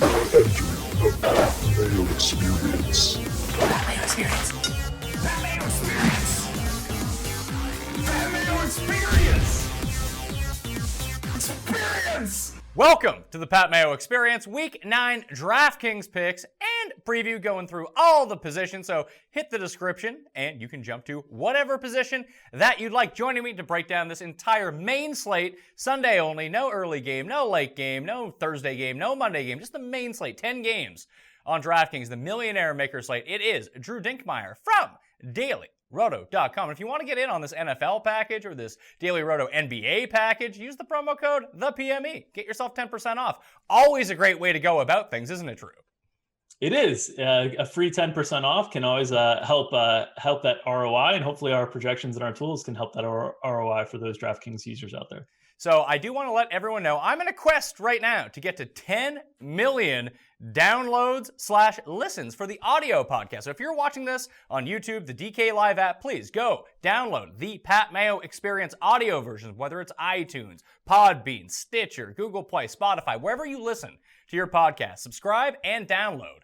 Entering the Mayo Experience. Mayo Experience. Mayo Experience. Mayo Experience. Experience. Welcome to the Pat Mayo Experience, Week 9 DraftKings picks and preview, going through all the positions. So hit the description and you can jump to whatever position that you'd like. Joining me to break down this entire main slate, Sunday only, no early game, no late game, no Thursday game, no Monday game, just the main slate, 10 games on DraftKings, the Millionaire Maker slate. It is Drew Dinkmeyer from DailyRoto.com. If you want to get in on this NFL package or this Daily Roto NBA package, use the promo code THEPME. Get yourself 10% off. Always a great way to go about things, isn't it, Drew? It is. A free 10% off can always help that ROI, and hopefully our projections and our tools can help that ROI for those DraftKings users out there. So I do want to let everyone know I'm in a quest right now to get to 10 million downloads/listens for the audio podcast. So if you're watching this on YouTube, the DK Live app, please go download the Pat Mayo Experience audio version, whether it's iTunes, Podbean, Stitcher, Google Play, Spotify, wherever you listen to your podcast. Subscribe and download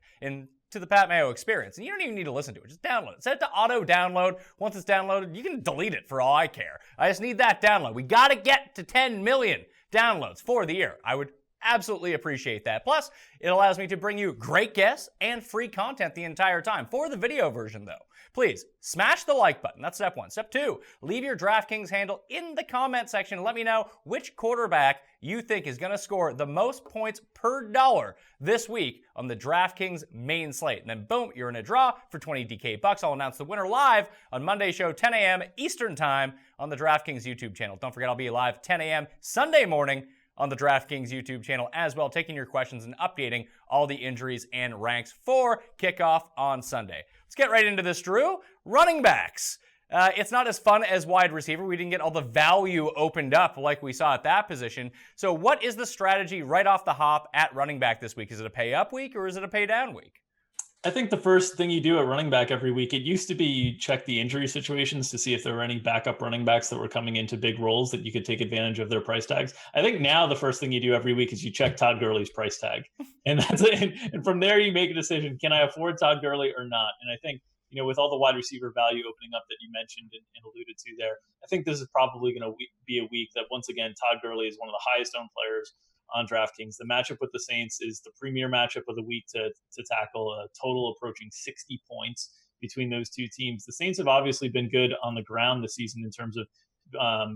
to the Pat Mayo Experience. And you don't even need to listen to it. Just download it. Set it to auto download. Once it's downloaded, you can delete it for all I care. I just need that download. We got to get to 10 million downloads for the year. I would absolutely appreciate that. Plus, it allows me to bring you great guests and free content the entire time. For the video version, though, please smash the like button. That's step one. Step two, leave your DraftKings handle in the comment section and let me know which quarterback you think is going to score the most points per dollar this week on the DraftKings main slate. And then boom, you're in a draw for 20 DK bucks. I'll announce the winner live on Monday show, 10 a.m. Eastern time on the DraftKings YouTube channel. Don't forget, I'll be live 10 a.m. Sunday morning on the DraftKings YouTube channel as well, taking your questions and updating all the injuries and ranks for kickoff on Sunday. Let's get right into this, Drew. Running backs. It's not as fun as wide receiver. We didn't get all the value opened up like we saw at that position. So what is the strategy right off the hop at running back this week? Is it a pay up week or is it a pay down week? I think the first thing you do at running back every week, it used to be you check the injury situations to see if there were any backup running backs that were coming into big roles that you could take advantage of their price tags. I think now the first thing you do every week is you check Todd Gurley's price tag. And that's it. And from there you make a decision, can I afford Todd Gurley or not? And I think, with all the wide receiver value opening up that you mentioned and alluded to there, I think this is probably going to be a week that, once again, Todd Gurley is one of the highest owned players on DraftKings. The matchup with the Saints is the premier matchup of the week to tackle, a total approaching 60 points between those two teams. The Saints have obviously been good on the ground this season in terms of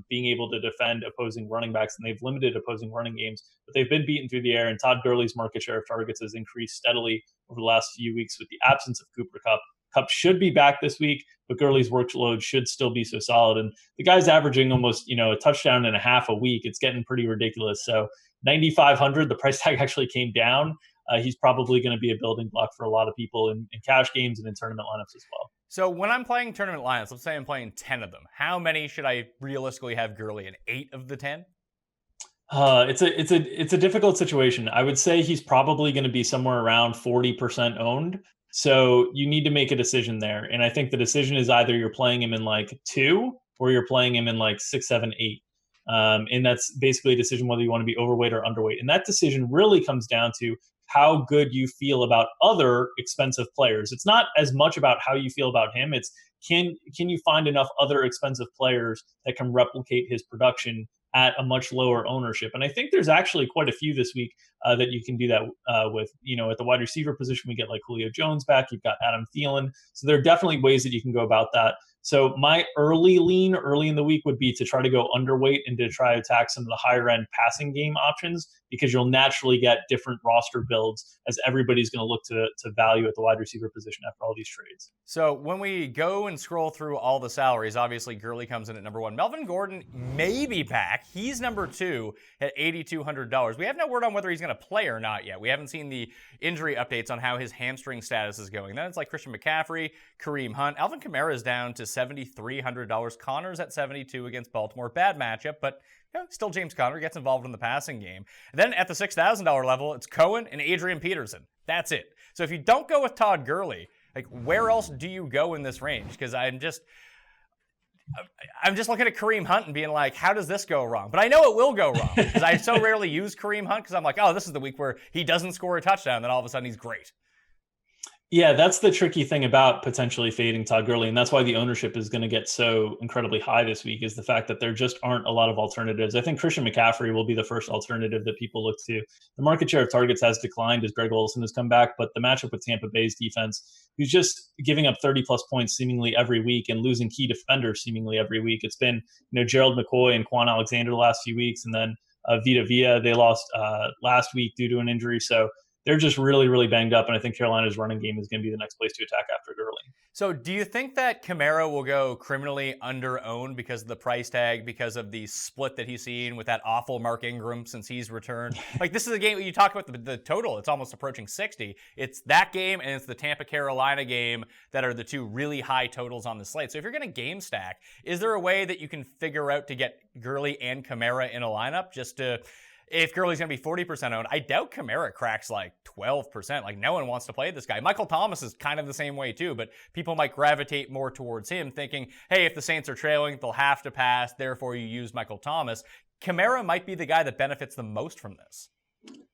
being able to defend opposing running backs, and they've limited opposing running games, but they've been beaten through the air, and Todd Gurley's market share of targets has increased steadily over the last few weeks with the absence of Cooper Kupp. Kupp should be back this week, but Gurley's workload should still be so solid. And the guy's averaging almost, a touchdown and a half a week. It's getting pretty ridiculous. So 9,500, the price tag actually came down. He's probably going to be a building block for a lot of people in cash games and in tournament lineups as well. So when I'm playing tournament lineups, let's say I'm playing 10 of them, how many should I realistically have Gurley in? 8 of the 10? It's a difficult situation. I would say he's probably going to be somewhere around 40% owned. So you need to make a decision there. And I think the decision is either you're playing him in like 2 or you're playing him in like 6, 7, 8. And that's basically a decision whether you want to be overweight or underweight. And that decision really comes down to how good you feel about other expensive players. It's not as much about how you feel about him. It's can you find enough other expensive players that can replicate his production at a much lower ownership. And I think there's actually quite a few this week that you can do that with. At the wide receiver position, we get like Julio Jones back. You've got Adam Thielen. So there are definitely ways that you can go about that. So my early lean early in the week would be to try to go underweight and to try to attack some of the higher end passing game options, because you'll naturally get different roster builds as everybody's going to look to value at the wide receiver position after all these trades. So when we go and scroll through all the salaries, obviously Gurley comes in at number 1. Melvin Gordon may be back. He's number 2 at $8,200. We have no word on whether he's going to play or not yet. We haven't seen the injury updates on how his hamstring status is going. Then it's like Christian McCaffrey, Kareem Hunt. Alvin Kamara is down to $7,300. Connor's at $72 against Baltimore. Bad matchup, but still James Conner gets involved in the passing game. And then at the $6,000 level, it's Cohen and Adrian Peterson. That's it. So if you don't go with Todd Gurley, like where else do you go in this range? Because I'm just looking at Kareem Hunt and being like, how does this go wrong? But I know it will go wrong because I so rarely use Kareem Hunt because I'm like, oh, this is the week where he doesn't score a touchdown. Then all of a sudden he's great. Yeah, that's the tricky thing about potentially fading Todd Gurley. And that's why the ownership is going to get so incredibly high this week, is the fact that there just aren't a lot of alternatives. I think Christian McCaffrey will be the first alternative that people look to. The market share of targets has declined as Greg Olsen has come back, but the matchup with Tampa Bay's defense, who's just giving up 30 plus points seemingly every week and losing key defenders seemingly every week. It's been, Gerald McCoy and Quan Alexander the last few weeks, and then Vita Vea, they lost last week due to an injury. So they're just really, really banged up, and I think Carolina's running game is going to be the next place to attack after Gurley. So do you think that Kamara will go criminally under-owned because of the price tag, because of the split that he's seen with that awful Mark Ingram since he's returned? Like, this is a game, you talk about the total, it's almost approaching 60. It's that game and it's the Tampa-Carolina game that are the two really high totals on the slate. So if you're going to game stack, is there a way that you can figure out to get Gurley and Kamara in a lineup just to... If Gurley's going to be 40% owned, I doubt Kamara cracks like 12%. Like, no one wants to play this guy. Michael Thomas is kind of the same way too, but people might gravitate more towards him thinking, hey, if the Saints are trailing, they'll have to pass, therefore you use Michael Thomas. Kamara might be the guy that benefits the most from this.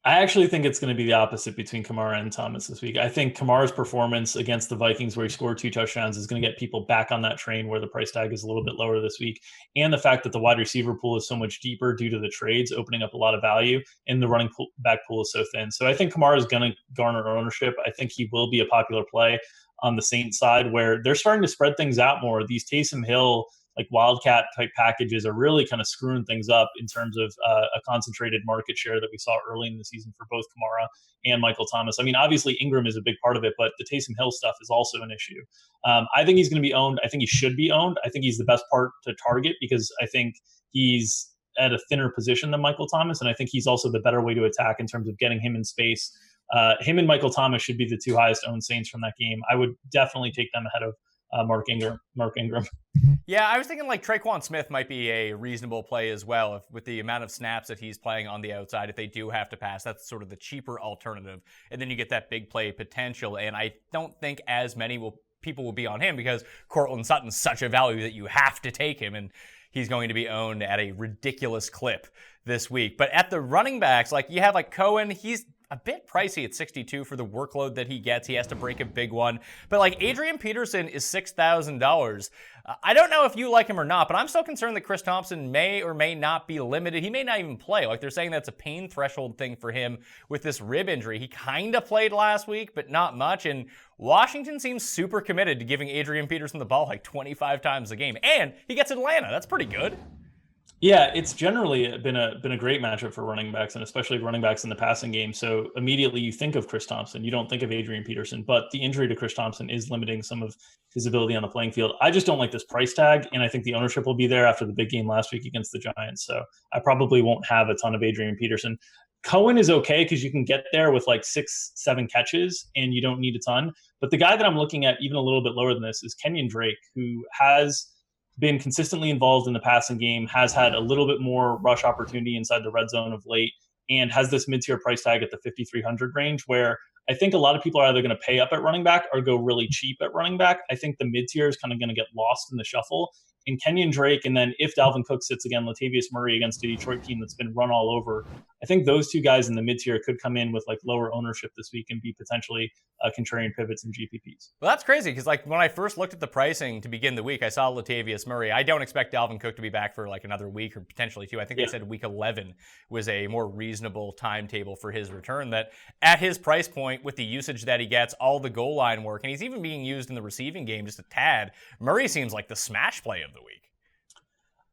I actually think it's going to be the opposite between Kamara and Thomas this week. I think Kamara's performance against the Vikings, where he scored 2 touchdowns, is going to get people back on that train where the price tag is a little bit lower this week. And the fact that the wide receiver pool is so much deeper due to the trades, opening up a lot of value, and the running back pool is so thin. So I think Kamara is going to garner ownership. I think he will be a popular play on the Saints side, where they're starting to spread things out more. These Taysom Hill, like Wildcat type packages, are really kind of screwing things up in terms of a concentrated market share that we saw early in the season for both Kamara and Michael Thomas. I mean, obviously Ingram is a big part of it, but the Taysom Hill stuff is also an issue. I think he's going to be owned. I think he should be owned. I think he's the best part to target because I think he's at a thinner position than Michael Thomas, and I think he's also the better way to attack in terms of getting him in space. Him and Michael Thomas should be the two highest owned Saints from that game. I would definitely take them ahead of Mark Ingram. Yeah, I was thinking like Traquan Smith might be a reasonable play as well with the amount of snaps that he's playing on the outside. If they do have to pass, that's sort of the cheaper alternative. And then you get that big play potential. And I don't think as many people will be on him because Courtland Sutton's such a value that you have to take him. And he's going to be owned at a ridiculous clip this week. But at the running backs, like you have like Cohen, he's a bit pricey at 62 for the workload that he gets. He has to break a big one. But like Adrian Peterson is $6,000. I don't know if you like him or not, but I'm still concerned that Chris Thompson may or may not be limited. He may not even play. Like they're saying that's a pain threshold thing for him with this rib injury. He kind of played last week, but not much. And Washington seems super committed to giving Adrian Peterson the ball like 25 times a game. And he gets Atlanta. That's pretty good. Yeah, it's generally been a great matchup for running backs, and especially running backs in the passing game. So immediately you think of Chris Thompson. You don't think of Adrian Peterson, but the injury to Chris Thompson is limiting some of his ability on the playing field. I just don't like this price tag, and I think the ownership will be there after the big game last week against the Giants. So I probably won't have a ton of Adrian Peterson. Cohen is okay because you can get there with like 6-7 catches, and you don't need a ton. But the guy that I'm looking at even a little bit lower than this is Kenyon Drake, who has been consistently involved in the passing game, has had a little bit more rush opportunity inside the red zone of late, and has this mid-tier price tag at the 5,300 range, where I think a lot of people are either going to pay up at running back or go really cheap at running back. I think the mid-tier is kind of going to get lost in the shuffle. And Kenyon Drake, and then if Dalvin Cook sits again, Latavius Murray against a Detroit team that's been run all over, I think those two guys in the mid-tier could come in with like lower ownership this week and be potentially contrarian pivots and GPPs. Well, that's crazy because like when I first looked at the pricing to begin the week, I saw Latavius Murray. I don't expect Dalvin Cook to be back for like another week or potentially two. I think they said week 11 was a more reasonable timetable for his return, that at his price point with the usage that he gets, all the goal line work, and he's even being used in the receiving game just a tad. Murray seems like the smash play of the week.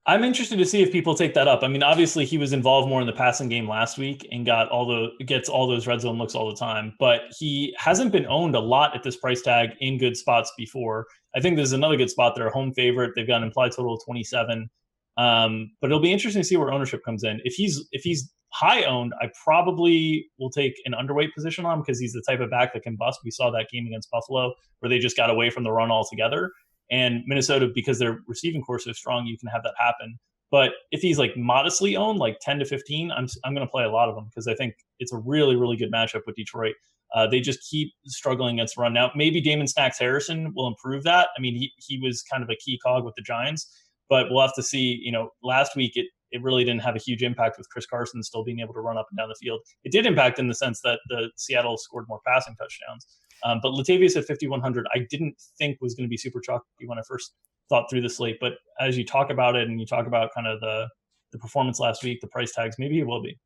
I'm interested to see if people take that up. I mean, obviously he was involved more in the passing game last week and gets all those red zone looks all the time, but he hasn't been owned a lot at this price tag in good spots before. I think there's another good spot. They're a home favorite. They've got an implied total of 27. But it'll be interesting to see where ownership comes in. If he's high owned, I probably will take an underweight position on him because he's the type of back that can bust. We saw that game against Buffalo where they just got away from the run altogether. And Minnesota, because their receiving core is so strong, you can have that happen. But if he's like modestly owned, like 10 to 15, I'm going to play a lot of them because I think it's a really, really good matchup with Detroit. They just keep struggling against the run. Now, maybe Damon Snacks Harrison will improve that. I mean, he was kind of a key cog with the Giants. but we'll have to see. Last week it really didn't have a huge impact with Chris Carson still being able to run up and down the field. It did impact in the sense that the Seattle scored more passing touchdowns. But Latavius at 5,100, I didn't think was going to be super chalky when I first thought through the slate. But as you talk about it and you talk about kind of the performance last week, the price tags, maybe it will be.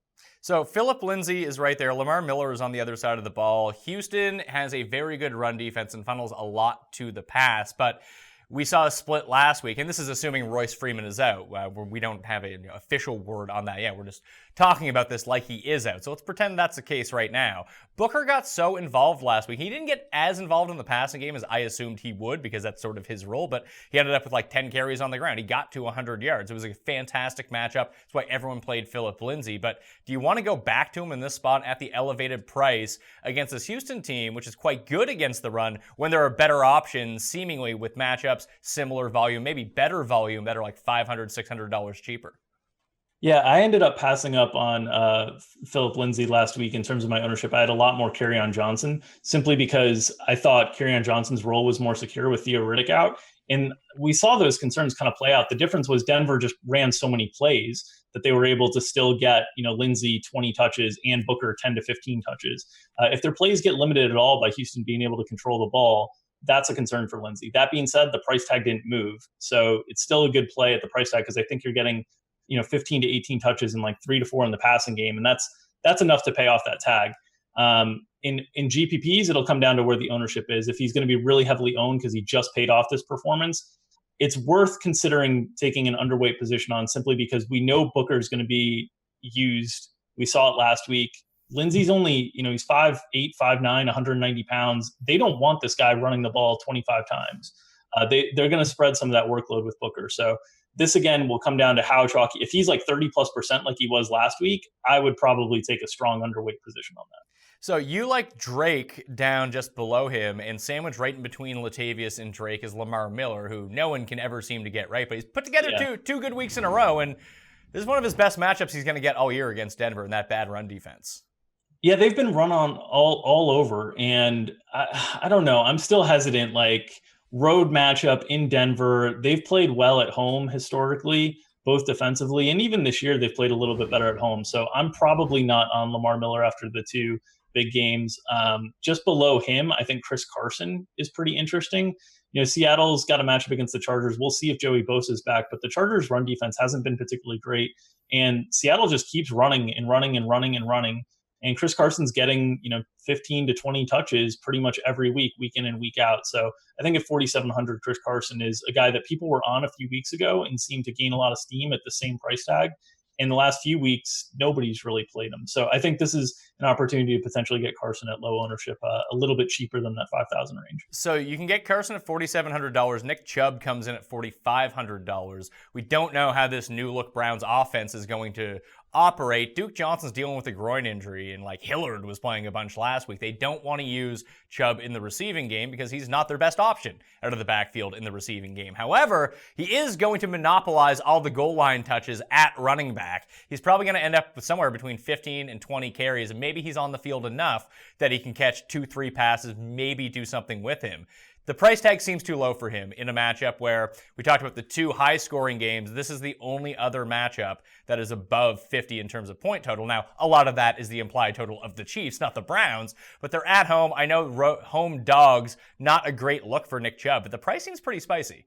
So Phillip Lindsay is right there. Lamar Miller is on the other side of the ball. Houston has a very good run defense and funnels a lot to the pass, but we saw a split last week, and this is assuming Royce Freeman is out. We don't have an official word on that yet. We're just talking about this like he is out. So let's pretend that's the case right now. Booker got so involved last week. He didn't get as involved in the passing game as I assumed he would because that's sort of his role, but he ended up with like 10 carries on the ground. He got to 100 yards. It was a fantastic matchup. That's why everyone played Phillip Lindsay. But do you want to go back to him in this spot at the elevated price against this Houston team, which is quite good against the run, when there are better options seemingly with matchups, similar volume, maybe better volume that are like $500, $600 cheaper? Yeah, I ended up passing up on Phillip Lindsay last week in terms of my ownership. I had a lot more Kerryon Johnson simply because I thought Kerryon Johnson's role was more secure with Theo Riddick out. And we saw those concerns kind of play out. The difference was Denver just ran so many plays that they were able to still get, Lindsay 20 touches and Booker 10 to 15 touches. If their plays get limited at all by Houston being able to control the ball, that's a concern for Lindsay. That being said, the price tag didn't move. So it's still a good play at the price tag because I think you're getting 15 to 18 touches and like 3 to 4 in the passing game. And that's enough to pay off that tag. In GPPs, it'll come down to where the ownership is. If he's going to be really heavily owned because he just paid off this performance, it's worth considering taking an underweight position on simply because we know Booker is going to be used. We saw it last week. Lindsay's only, he's 5'8", 5'9", 190 pounds. They don't want this guy running the ball 25 times. They're going to spread some of that workload with Booker. So this, again, will come down to how chalky. If he's like 30+% like he was last week, I would probably take a strong underweight position on that. So you like Drake down just below him, and sandwiched right in between Latavius and Drake is Lamar Miller, who no one can ever seem to get right. But he's put together two good weeks in a row, and this is one of his best matchups he's going to get all year against Denver in that bad run defense. Yeah, they've been run on all over, and I don't know. I'm still hesitant. Like, road matchup in Denver, they've played well at home historically, both defensively, and even this year they've played a little bit better at home. So I'm probably not on Lamar Miller after the two big games. Just below him, I think Chris Carson is pretty interesting. Seattle's got a matchup against the Chargers. We'll see if Joey Bosa is back, but the Chargers' run defense hasn't been particularly great, and Seattle just keeps running and running and running and running. And Chris Carson's getting, 15 to 20 touches pretty much every week, week in and week out. So I think at 4,700, Chris Carson is a guy that people were on a few weeks ago and seemed to gain a lot of steam at the same price tag. In the last few weeks, nobody's really played him. So I think this is an opportunity to potentially get Carson at low ownership, a little bit cheaper than that 5,000 range. So you can get Carson at $4,700. Nick Chubb comes in at $4,500. We don't know how this new look Browns offense is going to operate. Duke Johnson's dealing with a groin injury, and like Hillard was playing a bunch last week. They don't want to use Chubb in the receiving game because he's not their best option out of the backfield in the receiving game. However, he is going to monopolize all the goal line touches at running back. He's probably going to end up with somewhere between 15 and 20 carries, and maybe he's on the field enough that he can catch 2-3 passes, maybe do something with him. The price tag seems too low for him in a matchup where we talked about the two high-scoring games. This is the only other matchup that is above 50 in terms of point total. Now, a lot of that is the implied total of the Chiefs, not the Browns, but they're at home. I know home dogs, not a great look for Nick Chubb, but the price seems pretty spicy.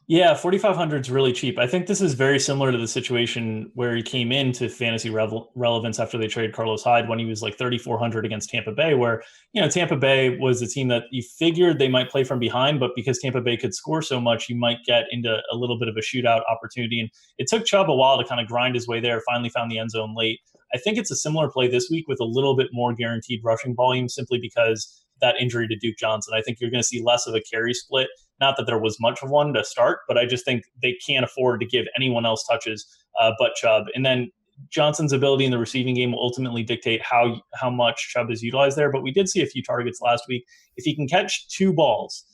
Yeah, 4,500 is really cheap. I think this is very similar to the situation where he came into fantasy relevance after they traded Carlos Hyde when he was like 3,400 against Tampa Bay, where, Tampa Bay was a team that you figured they might play from behind, but because Tampa Bay could score so much, you might get into a little bit of a shootout opportunity. And it took Chubb a while to kind of grind his way there, finally found the end zone late. I think it's a similar play this week with a little bit more guaranteed rushing volume simply because that injury to Duke Johnson. I think you're going to see less of a carry split. Not that there was much of one to start, but I just think they can't afford to give anyone else touches but Chubb. And then Johnson's ability in the receiving game will ultimately dictate how much Chubb is utilized there. But we did see a few targets last week. If he can catch two balls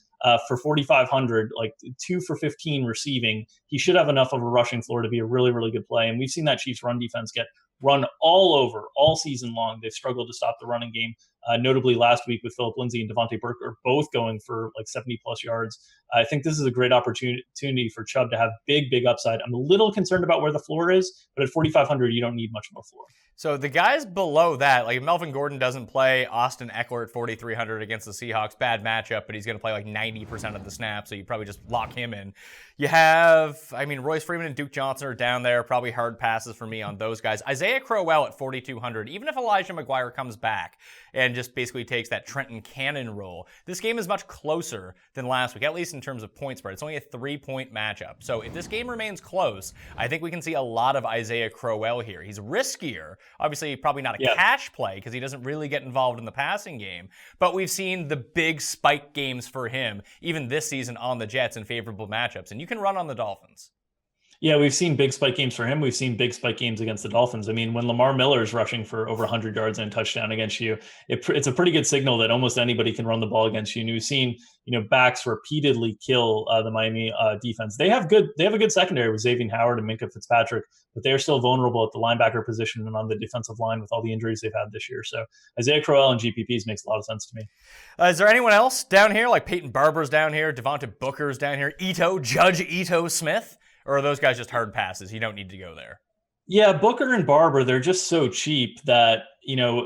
for 4,500, like 2 for 15 receiving, he should have enough of a rushing floor to be a really, really good play. And we've seen that Chiefs run defense get run all over all season long. They've struggled to stop the running game. notably last week with Phillip Lindsay and Devontae Burke are both going for like 70 plus yards. I think this is a great opportunity for Chubb to have big upside. I'm a little concerned about where the floor is, but at 4,500, you don't need much more floor. So the guys below that, like if Melvin Gordon doesn't play, Austin Eckler at 4,300 against the Seahawks, bad matchup, but he's going to play like 90% of the snaps, so you probably just lock him in. You have, Royce Freeman and Duke Johnson are down there, probably hard passes for me on those guys. Isaiah Crowell at 4,200, even if Elijah McGuire comes back and just basically takes that Trenton Cannon role, this game is much closer than last week, at least in terms of point spread. It's only a 3-point matchup. So if this game remains close, I think we can see a lot of Isaiah Crowell here. He's riskier. Obviously, probably not a cash play because he doesn't really get involved in the passing game. But we've seen the big spike games for him, even this season on the Jets in favorable matchups. And you can run on the Dolphins. Yeah, we've seen big spike games for him. We've seen big spike games against the Dolphins. I mean, when Lamar Miller is rushing for over 100 yards and a touchdown against you, it's a pretty good signal that almost anybody can run the ball against you. And we've seen, backs repeatedly kill the Miami defense. They have a good secondary with Xavier Howard and Minkah Fitzpatrick, but they are still vulnerable at the linebacker position and on the defensive line with all the injuries they've had this year. So Isaiah Crowell and GPPs makes a lot of sense to me. Is there anyone else down here? Like Peyton Barber's down here, Devonta Booker's down here, Judge Ito Smith? Or are those guys just hard passes? You don't need to go there. Yeah, Booker and Barber, they're just so cheap that,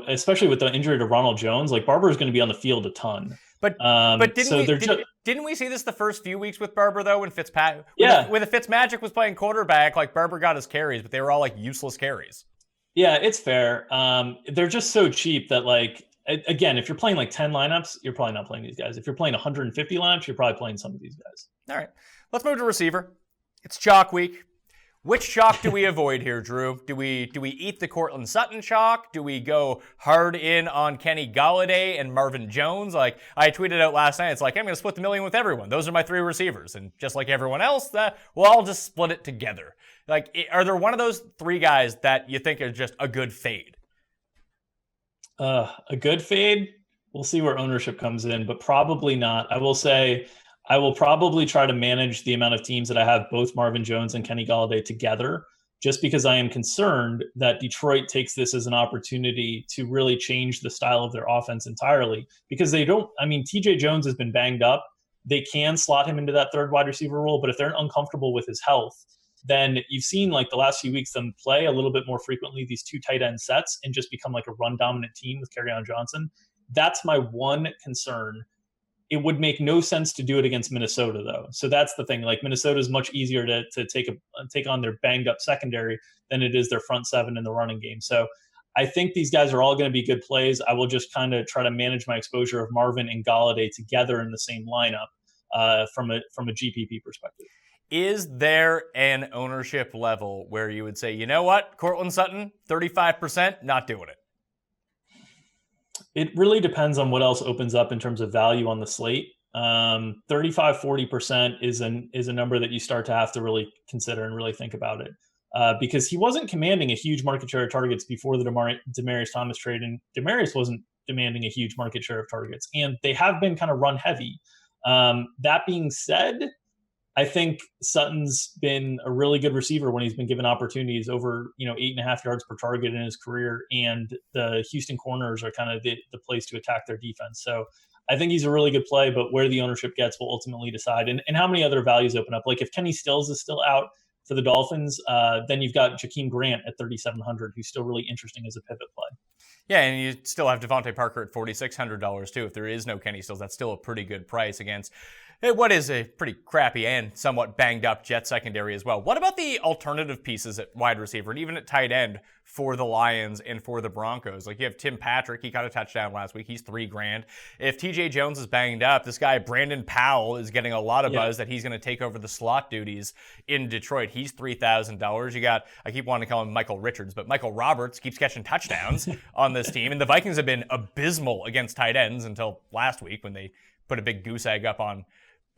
especially with the injury to Ronald Jones, like Barber is going to be on the field a ton. But didn't we see this the first few weeks with Barber, though, when Fitzpatrick, when the Fitzmagic was playing quarterback, like Barber got his carries, but they were all like useless carries. Yeah, it's fair. They're just so cheap that again, if you're playing like 10 lineups, you're probably not playing these guys. If you're playing 150 lineups, you're probably playing some of these guys. All right, let's move to receiver. It's chalk week. Which chalk do we avoid here, Drew? Do we eat the Courtland Sutton chalk? Do we go hard in on Kenny Golladay and Marvin Jones? Like I tweeted out last night, it's like I'm going to split the million with everyone. Those are my 3 receivers, and just like everyone else, we'll all just split it together. Like, are there one of those 3 guys that you think are just a good fade? A good fade? We'll see where ownership comes in, but probably not. I will say, I will probably try to manage the amount of teams that I have both Marvin Jones and Kenny Golladay together, just because I am concerned that Detroit takes this as an opportunity to really change the style of their offense entirely. Because TJ Jones has been banged up. They can slot him into that third wide receiver role, but if they're uncomfortable with his health, then you've seen like the last few weeks them play a little bit more frequently these 2 tight end sets and just become like a run dominant team with Kerryon Johnson. That's my one concern. It would make no sense to do it against Minnesota, though. So that's the thing. Like Minnesota is much easier to take on their banged up secondary than it is their front 7 in the running game. So I think these guys are all going to be good plays. I will just kind of try to manage my exposure of Marvin and Golladay together in the same lineup from a GPP perspective. Is there an ownership level where you would say, you know what, Courtland Sutton, 35%, not doing it? It really depends on what else opens up in terms of value on the slate. 35-40% is a number that you start to have to really consider and really think about it. Because he wasn't commanding a huge market share of targets before the Demaryius Thomas trade, and Demaryius wasn't demanding a huge market share of targets. And they have been kind of run heavy. That being said, I think Sutton's been a really good receiver when he's been given opportunities over, 8.5 yards per target in his career. And the Houston corners are kind of the place to attack their defense. So I think he's a really good play, but where the ownership gets will ultimately decide. And how many other values open up? Like if Kenny Stills is still out for the Dolphins, then you've got Jakeem Grant at 3,700, who's still really interesting as a pivot play. Yeah, and you still have Devontae Parker at $4,600 too. If there is no Kenny Stills, that's still a pretty good price against what is a pretty crappy and somewhat banged up Jet secondary as well. What about the alternative pieces at wide receiver and even at tight end for the Lions and for the Broncos? Like you have Tim Patrick, he got a touchdown last week. He's $3,000. If TJ Jones is banged up, this guy Brandon Powell is getting a lot of buzz that he's going to take over the slot duties in Detroit. He's $3,000. You got, I keep wanting to call him Michael Richards, but Michael Roberts keeps catching touchdowns on this team. And the Vikings have been abysmal against tight ends until last week when they put a big goose egg up on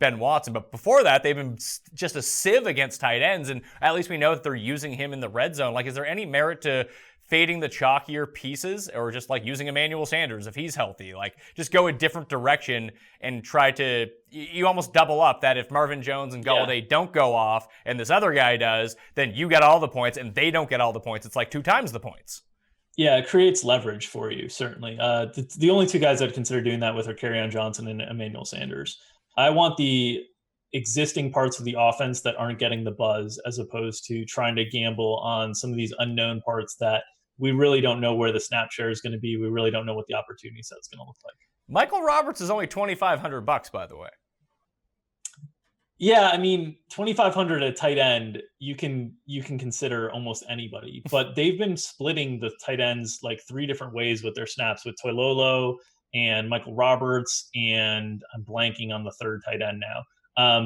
Ben Watson. But before that, they've been just a sieve against tight ends, and at least we know that they're using him in the red zone. Like, is there any merit to fading the chalkier pieces, or just like using Emmanuel Sanders if he's healthy? Like, just go a different direction and try to, you almost double up that if Marvin Jones and Golladay don't go off and this other guy does, then you get all the points and they don't get all the points. It's like 2 times the points. Yeah, it creates leverage for you, certainly. The only two guys I'd consider doing that with are Kerryon Johnson and Emmanuel Sanders. I want the existing parts of the offense that aren't getting the buzz, as opposed to trying to gamble on some of these unknown parts that we really don't know where the snap share is going to be. We really don't know what the opportunity set is going to look like. Michael Roberts is only $2,500, by the way. Yeah, I mean, 2,500 at tight end, you can consider almost anybody, but they've been splitting the tight ends like three different ways with their snaps, with Toilolo and Michael Roberts, and I'm blanking on the third tight end now.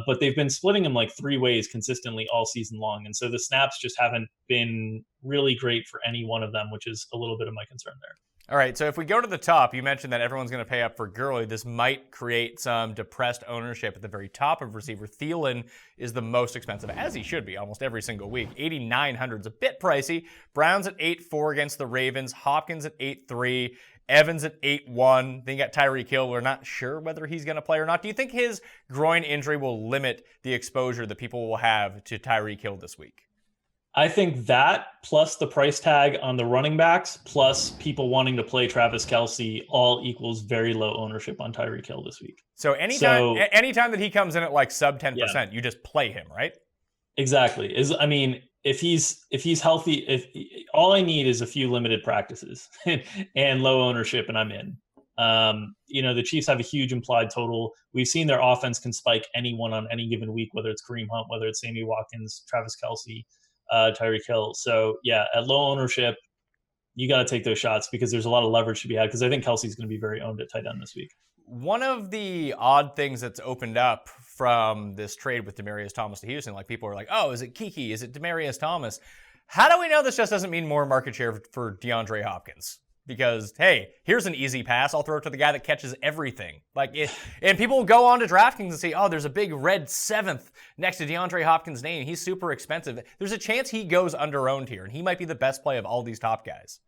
But they've been splitting them like three ways consistently all season long, and so the snaps just haven't been really great for any one of them, which is a little bit of my concern there. All right, so if we go to the top, you mentioned that everyone's going to pay up for Gurley. This might create some depressed ownership at the very top of receiver. Thielen is the most expensive, as he should be almost every single week. 8,900 is a bit pricey. Brown's at 8.4 against the Ravens. Hopkins at 8.3. Evans at 8.1. Then you got Tyreek Hill. We're not sure whether he's going to play or not. Do you think his groin injury will limit the exposure that people will have to Tyreek Hill this week? I think that plus the price tag on the running backs plus people wanting to play Travis Kelce all equals very low ownership on Tyreek Hill this week. So anytime that he comes in at like sub 10%, you just play him, right? Exactly. If he's healthy, if all I need is a few limited practices and low ownership, and I'm in. The Chiefs have a huge implied total. We've seen their offense can spike anyone on any given week, whether it's Kareem Hunt, whether it's Sammy Watkins, Travis Kelce, Tyreek Hill. So yeah, at low ownership, you got to take those shots because there's a lot of leverage to be had, because I think Kelsey's going to be very owned at tight end this week. One of the odd things that's opened up from this trade with Demaryius Thomas to Houston, like people are like, oh, is it Kiki? Is it Demaryius Thomas? How do we know this just doesn't mean more market share for DeAndre Hopkins? Because, hey, here's an easy pass. I'll throw it to the guy that catches everything. And people will go on to DraftKings and say, oh, there's a big red 7th next to DeAndre Hopkins' name. He's super expensive. There's a chance he goes under-owned here, and he might be the best play of all these top guys.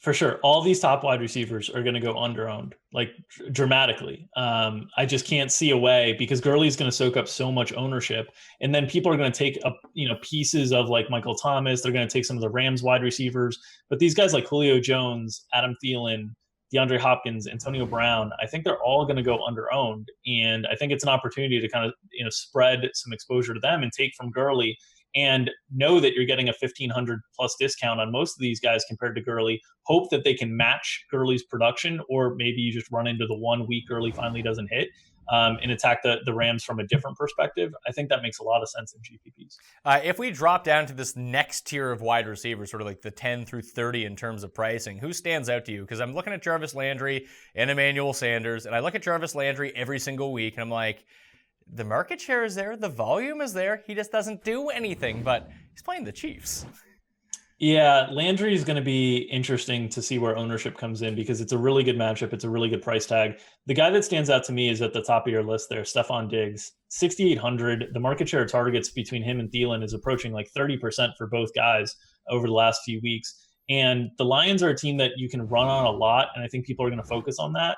For sure. All these top wide receivers are going to go under-owned, like dramatically. I just can't see a way, because Gurley's going to soak up so much ownership. And then people are going to take up, pieces of like Michael Thomas. They're going to take some of the Rams wide receivers. But these guys like Julio Jones, Adam Thielen, DeAndre Hopkins, Antonio Brown, I think they're all going to go under-owned. And I think it's an opportunity to kind of, spread some exposure to them and take from Gurley, and know that you're getting a $1,500 plus discount on most of these guys compared to Gurley. Hope that they can match Gurley's production, or maybe you just run into the 1 week Gurley finally doesn't hit, and attack the Rams from a different perspective. I think that makes a lot of sense in GPPs. If we drop down to this next tier of wide receivers, sort of like the 10 through 30 in terms of pricing, who stands out to you? Because I'm looking at Jarvis Landry and Emmanuel Sanders, and I look at Jarvis Landry every single week, and I'm like, the market share is there, the volume is there, he just doesn't do anything, but he's playing the Chiefs. Yeah, Landry is going to be interesting to see where ownership comes in, because it's a really good matchup. It's a really good price tag. The guy that stands out to me is at the top of your list there, Stephon Diggs, 6,800. The market share targets between him and Thielen is approaching like 30% for both guys over the last few weeks. And the Lions are a team that you can run on a lot, and I think people are going to focus on that.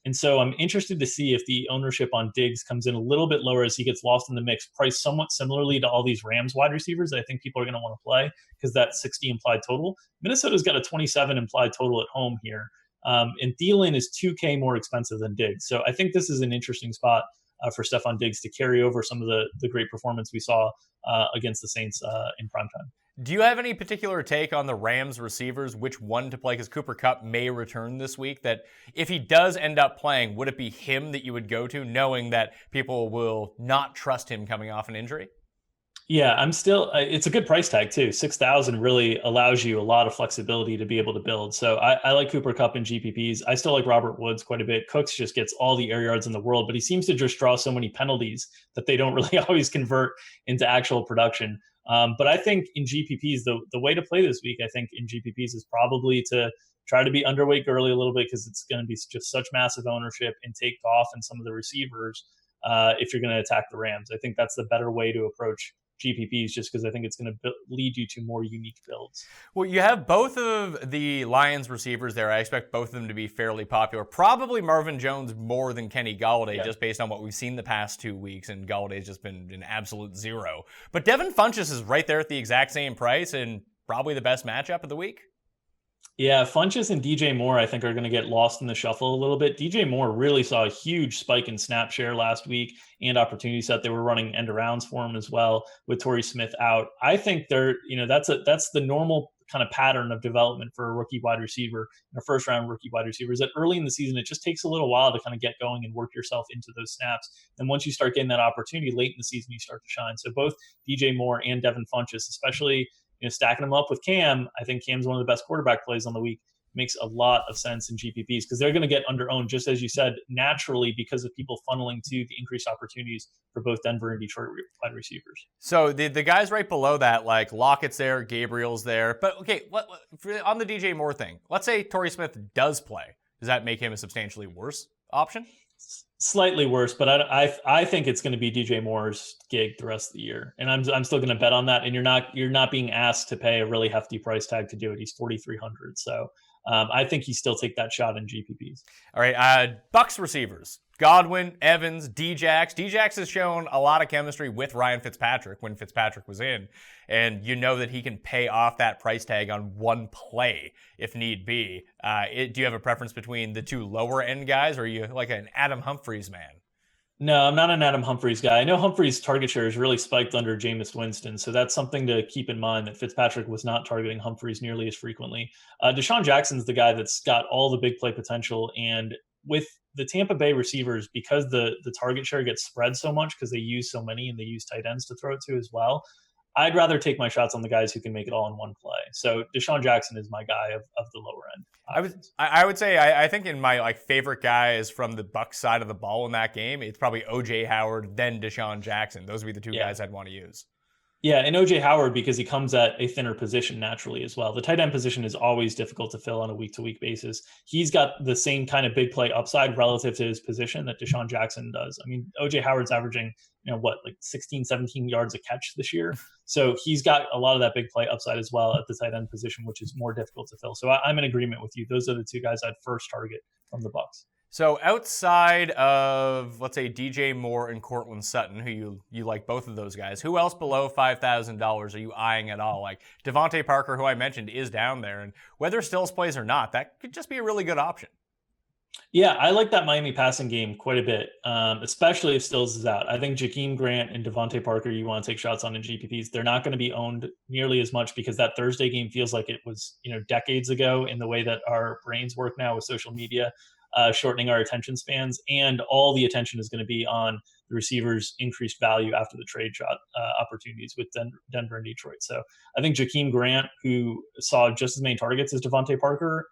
And so I'm interested to see if the ownership on Diggs comes in a little bit lower as he gets lost in the mix, priced somewhat similarly to all these Rams wide receivers that I think people are going to want to play, because that 60 implied total. Minnesota's got a 27 implied total at home here. And Thielen is $2K more expensive than Diggs. So I think this is an interesting spot for Stephon Diggs to carry over some of the great performance we saw against the Saints in primetime. Do you have any particular take on the Rams receivers, which one to play? Because Cooper Kupp may return this week. That if he does end up playing, would it be him that you would go to, knowing that people will not trust him coming off an injury? Yeah, I'm still. It's a good price tag too. 6,000 really allows you a lot of flexibility to be able to build. So I like Cooper Kupp in GPPs. I still like Robert Woods quite a bit. Cooks just gets all the air yards in the world, but he seems to just draw so many penalties that they don't really always convert into actual production. But I think in GPPs, the way to play this week, I think in GPPs is probably to try to be underweight Gurley a little bit, because it's going to be just such massive ownership, and take off in some of the receivers if you're going to attack the Rams. I think that's the better way to approach GPPs, just because I think it's going to lead you to more unique builds. Well, you have both of the Lions receivers there. I expect both of them to be fairly popular. Probably Marvin Jones more than Kenny Golladay, just based on what we've seen the past 2 weeks, and Galladay's just been an absolute zero. But Devin Funchess is right there at the exact same price, and probably the best matchup of the week. Yeah, Funches and DJ Moore, I think, are going to get lost in the shuffle a little bit. DJ Moore really saw a huge spike in snap share last week and opportunity set. They were running end arounds for him as well with Torrey Smith out. I think that's the normal kind of pattern of development for a rookie wide receiver, a first round rookie wide receiver, is that early in the season, it just takes a little while to kind of get going and work yourself into those snaps. And once you start getting that opportunity late in the season, you start to shine. So both DJ Moore and Devin Funchess, especially stacking them up with Cam, I think Cam's one of the best quarterback plays on the week. Makes a lot of sense in GPPs because they're going to get under owned, just as you said, naturally because of people funneling to the increased opportunities for both Denver and Detroit wide receivers. So the guys right below that, like Lockett's there, Gabriel's there. But okay, on the DJ Moore thing, let's say Torrey Smith does play. Does that make him a substantially worse option? Slightly worse, but I think it's going to be DJ Moore's gig the rest of the year, and I'm still going to bet on that. And you're not being asked to pay a really hefty price tag to do it. He's 4,300, so I think you still take that shot in GPPs. All right, Bucs receivers: Godwin, Evans, Djax. Djax has shown a lot of chemistry with Ryan Fitzpatrick when Fitzpatrick was in, and you know that he can pay off that price tag on one play if need be. Do you have a preference between the two lower end guys, or are you like an Adam Humphries man? No, I'm not an Adam Humphries guy. I know Humphries' target share has really spiked under Jameis Winston, so that's something to keep in mind, that Fitzpatrick was not targeting Humphries nearly as frequently. Deshaun Jackson's the guy that's got all the big play potential, and with the Tampa Bay receivers, because the target share gets spread so much because they use so many and they use tight ends to throw it to as well, I'd rather take my shots on the guys who can make it all in one play. So Deshaun Jackson is my guy of the lower end. I would say I think in my favorite guys from the Bucs side of the ball in that game, it's probably OJ Howard, then Deshaun Jackson. Those would be the two guys I'd want to use. Yeah, and OJ Howard, because he comes at a thinner position naturally as well. The tight end position is always difficult to fill on a week-to-week basis. He's got the same kind of big play upside relative to his position that Deshaun Jackson does. I mean, OJ Howard's averaging, 16, 17 yards a catch this year. So he's got a lot of that big play upside as well at the tight end position, which is more difficult to fill. So I'm in agreement with you. Those are the two guys I'd first target from the Bucs. So outside of, let's say, DJ Moore and Cortland Sutton, who you like both of those guys, who else below $5,000 are you eyeing at all? Like Devontae Parker, who I mentioned, is down there. And whether Stills plays or not, that could just be a really good option. Yeah, I like that Miami passing game quite a bit, especially if Stills is out. I think Jakeem Grant and Devontae Parker, you want to take shots on in GPPs. They're not going to be owned nearly as much because that Thursday game feels like it was, decades ago in the way that our brains work now with social media. Shortening our attention spans, and all the attention is going to be on the receivers' increased value after the trade shot opportunities with Denver and Detroit. So I think Jakeem Grant, who saw just as many targets as Devontae Parker,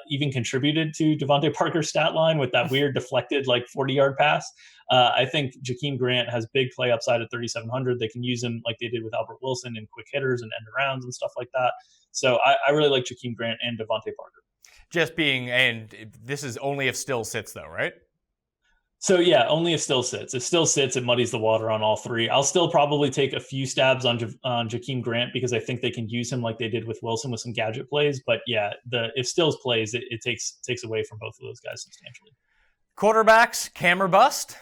even contributed to Devontae Parker's stat line with that weird deflected 40-yard pass. I think Jakeem Grant has big play upside at 3,700. They can use him like they did with Albert Wilson in quick hitters and end arounds and stuff like that. So I really like Jakeem Grant and Devontae Parker. And this is only if Still sits though, right? So yeah, only if Still sits. If Still sits, it muddies the water on all three. I'll still probably take a few stabs on Jakeem Grant because I think they can use him like they did with Wilson with some gadget plays. But yeah, if Stills plays, it takes away from both of those guys substantially. Quarterbacks, Cam or bust?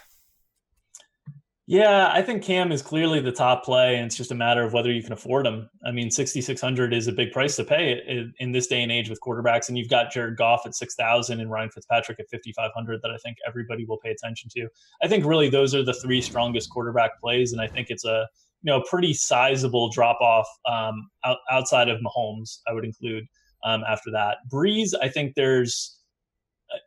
Yeah, I think Cam is clearly the top play, and it's just a matter of whether you can afford him. I mean, 6,600 is a big price to pay in this day and age with quarterbacks, and you've got Jared Goff at 6,000 and Ryan Fitzpatrick at 5,500 that I think everybody will pay attention to. I think really those are the three strongest quarterback plays, and I think it's a pretty sizable drop off outside of Mahomes. I would include after that. Breeze, I think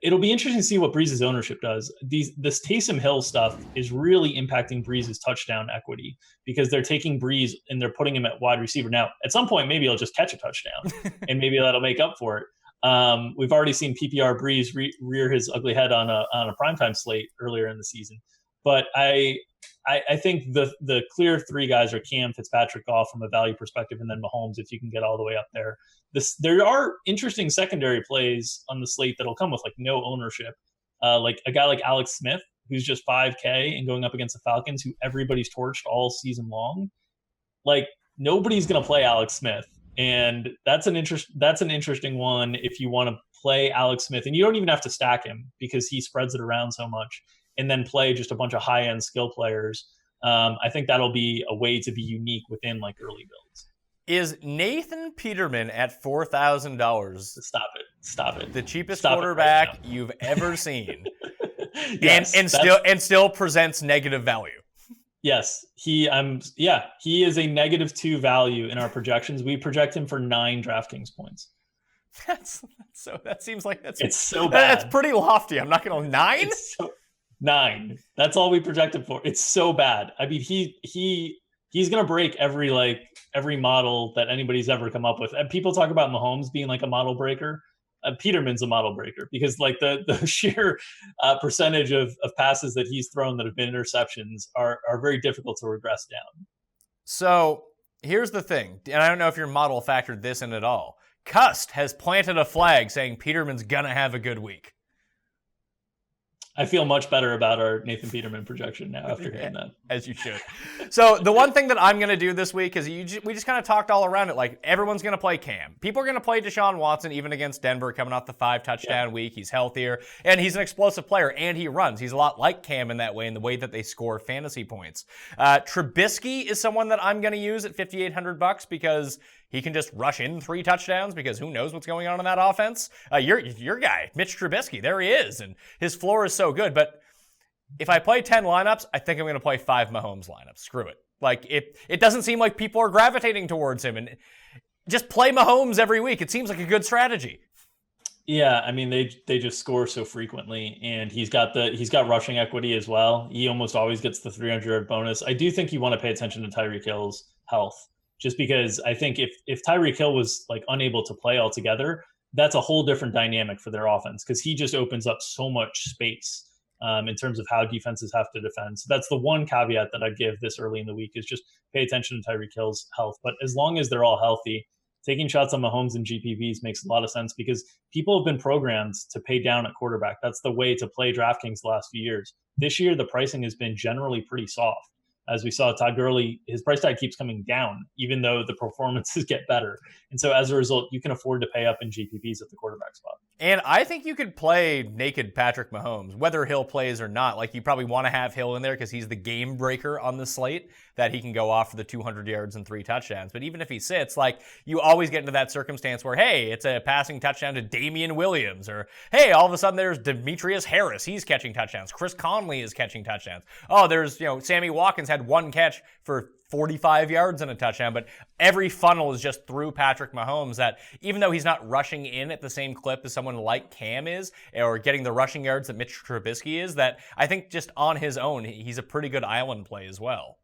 it'll be interesting to see what Breeze's ownership does. This Taysom Hill stuff is really impacting Breeze's touchdown equity because they're taking Breeze and they're putting him at wide receiver. Now, at some point, maybe he'll just catch a touchdown and maybe that'll make up for it. We've already seen PPR Breeze rear his ugly head on a primetime slate earlier in the season. But I think the clear three guys are Cam, Fitzpatrick, Goff from a value perspective, and then Mahomes if you can get all the way up there. There are interesting secondary plays on the slate that'll come with no ownership, like a guy like Alex Smith, who's just 5K and going up against the Falcons, who everybody's torched all season long. Nobody's going to play Alex Smith, and that's an interesting one if you want to play Alex Smith, and you don't even have to stack him because he spreads it around so much, and then play just a bunch of high-end skill players. I think that'll be a way to be unique within early builds. Is Nathan Peterman at $4,000 Stop it. the cheapest Stop quarterback right you've ever seen? Yes, and still presents negative value. Yes, he is a -2 value in our projections. We project him for 9 DraftKings points. That seems like it's so bad. That's pretty lofty. I'm not going to 9. It's 9. That's all we projected for. It's so bad. I mean, he's gonna break every model that anybody's ever come up with. And people talk about Mahomes being like a model breaker. Peterman's a model breaker because like the sheer percentage of passes that he's thrown that have been interceptions are very difficult to regress down. So here's the thing, and I don't know if your model factored this in at all. Cust has planted a flag saying Peterman's gonna have a good week. I feel much better about our Nathan Peterman projection now after hearing that. As you should. So the one thing that I'm going to do this week is we just kind of talked all around it. Like, everyone's going to play Cam. People are going to play Deshaun Watson even against Denver coming off the 5-touchdown week. He's healthier, and he's an explosive player, and he runs. He's a lot like Cam in that way, in the way that they score fantasy points. Trubisky is someone that I'm going to use at $5,800 because he can just rush in 3 touchdowns because who knows what's going on in that offense. Your guy, Mitch Trubisky, there he is, and his floor is so good. But if I play 10 lineups, I think I'm going to play 5 Mahomes lineups. Screw it. Like, it doesn't seem like people are gravitating towards him, and just play Mahomes every week. It seems like a good strategy. Yeah, I mean they just score so frequently, and he's got rushing equity as well. He almost always gets the 300-yard bonus. I do think you want to pay attention to Tyreek Hill's health. Just because I think if Tyreek Hill was like unable to play altogether, that's a whole different dynamic for their offense because he just opens up so much space in terms of how defenses have to defend. So that's the one caveat that I'd give this early in the week is just pay attention to Tyreek Hill's health. But as long as they're all healthy, taking shots on Mahomes and GPPs makes a lot of sense because people have been programmed to pay down at quarterback. That's the way to play DraftKings the last few years. This year, the pricing has been generally pretty soft. As we saw, Todd Gurley, his price tag keeps coming down, even though the performances get better. And so as a result, you can afford to pay up in GPPs at the quarterback spot. And I think you could play naked Patrick Mahomes, whether Hill plays or not. Like, you probably want to have Hill in there because he's the game breaker on the slate, that he can go off for the 200 yards and 3 touchdowns. But even if he sits, like, you always get into that circumstance where, hey, it's a passing touchdown to Damian Williams, or, hey, all of a sudden there's Demetrius Harris. He's catching touchdowns. Chris Conley is catching touchdowns. Oh, there's, Sammy Watkins had 1 catch for 45 yards and a touchdown, but every funnel is just through Patrick Mahomes, that even though he's not rushing in at the same clip as someone like Cam is, or getting the rushing yards that Mitch Trubisky is, that I think just on his own, he's a pretty good island play as well.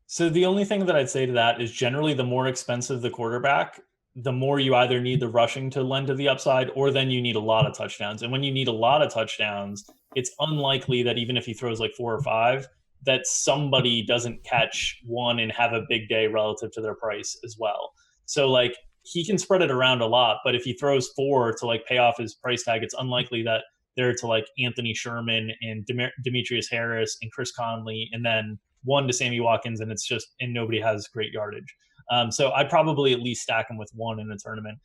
So the only thing that I'd say to that is generally the more expensive the quarterback, the more you either need the rushing to lend to the upside, or then you need a lot of touchdowns. And when you need a lot of touchdowns, it's unlikely that even if he throws like 4 or 5, that somebody doesn't catch 1 and have a big day relative to their price as well. So like he can spread it around a lot, but if he throws 4 to like pay off his price tag, it's unlikely that they're to like Anthony Sherman and Demetrius Harris and Chris Conley, and then 1 to Sammy Watkins, and and nobody has great yardage. So I'd probably at least stack him with 1 in a tournament,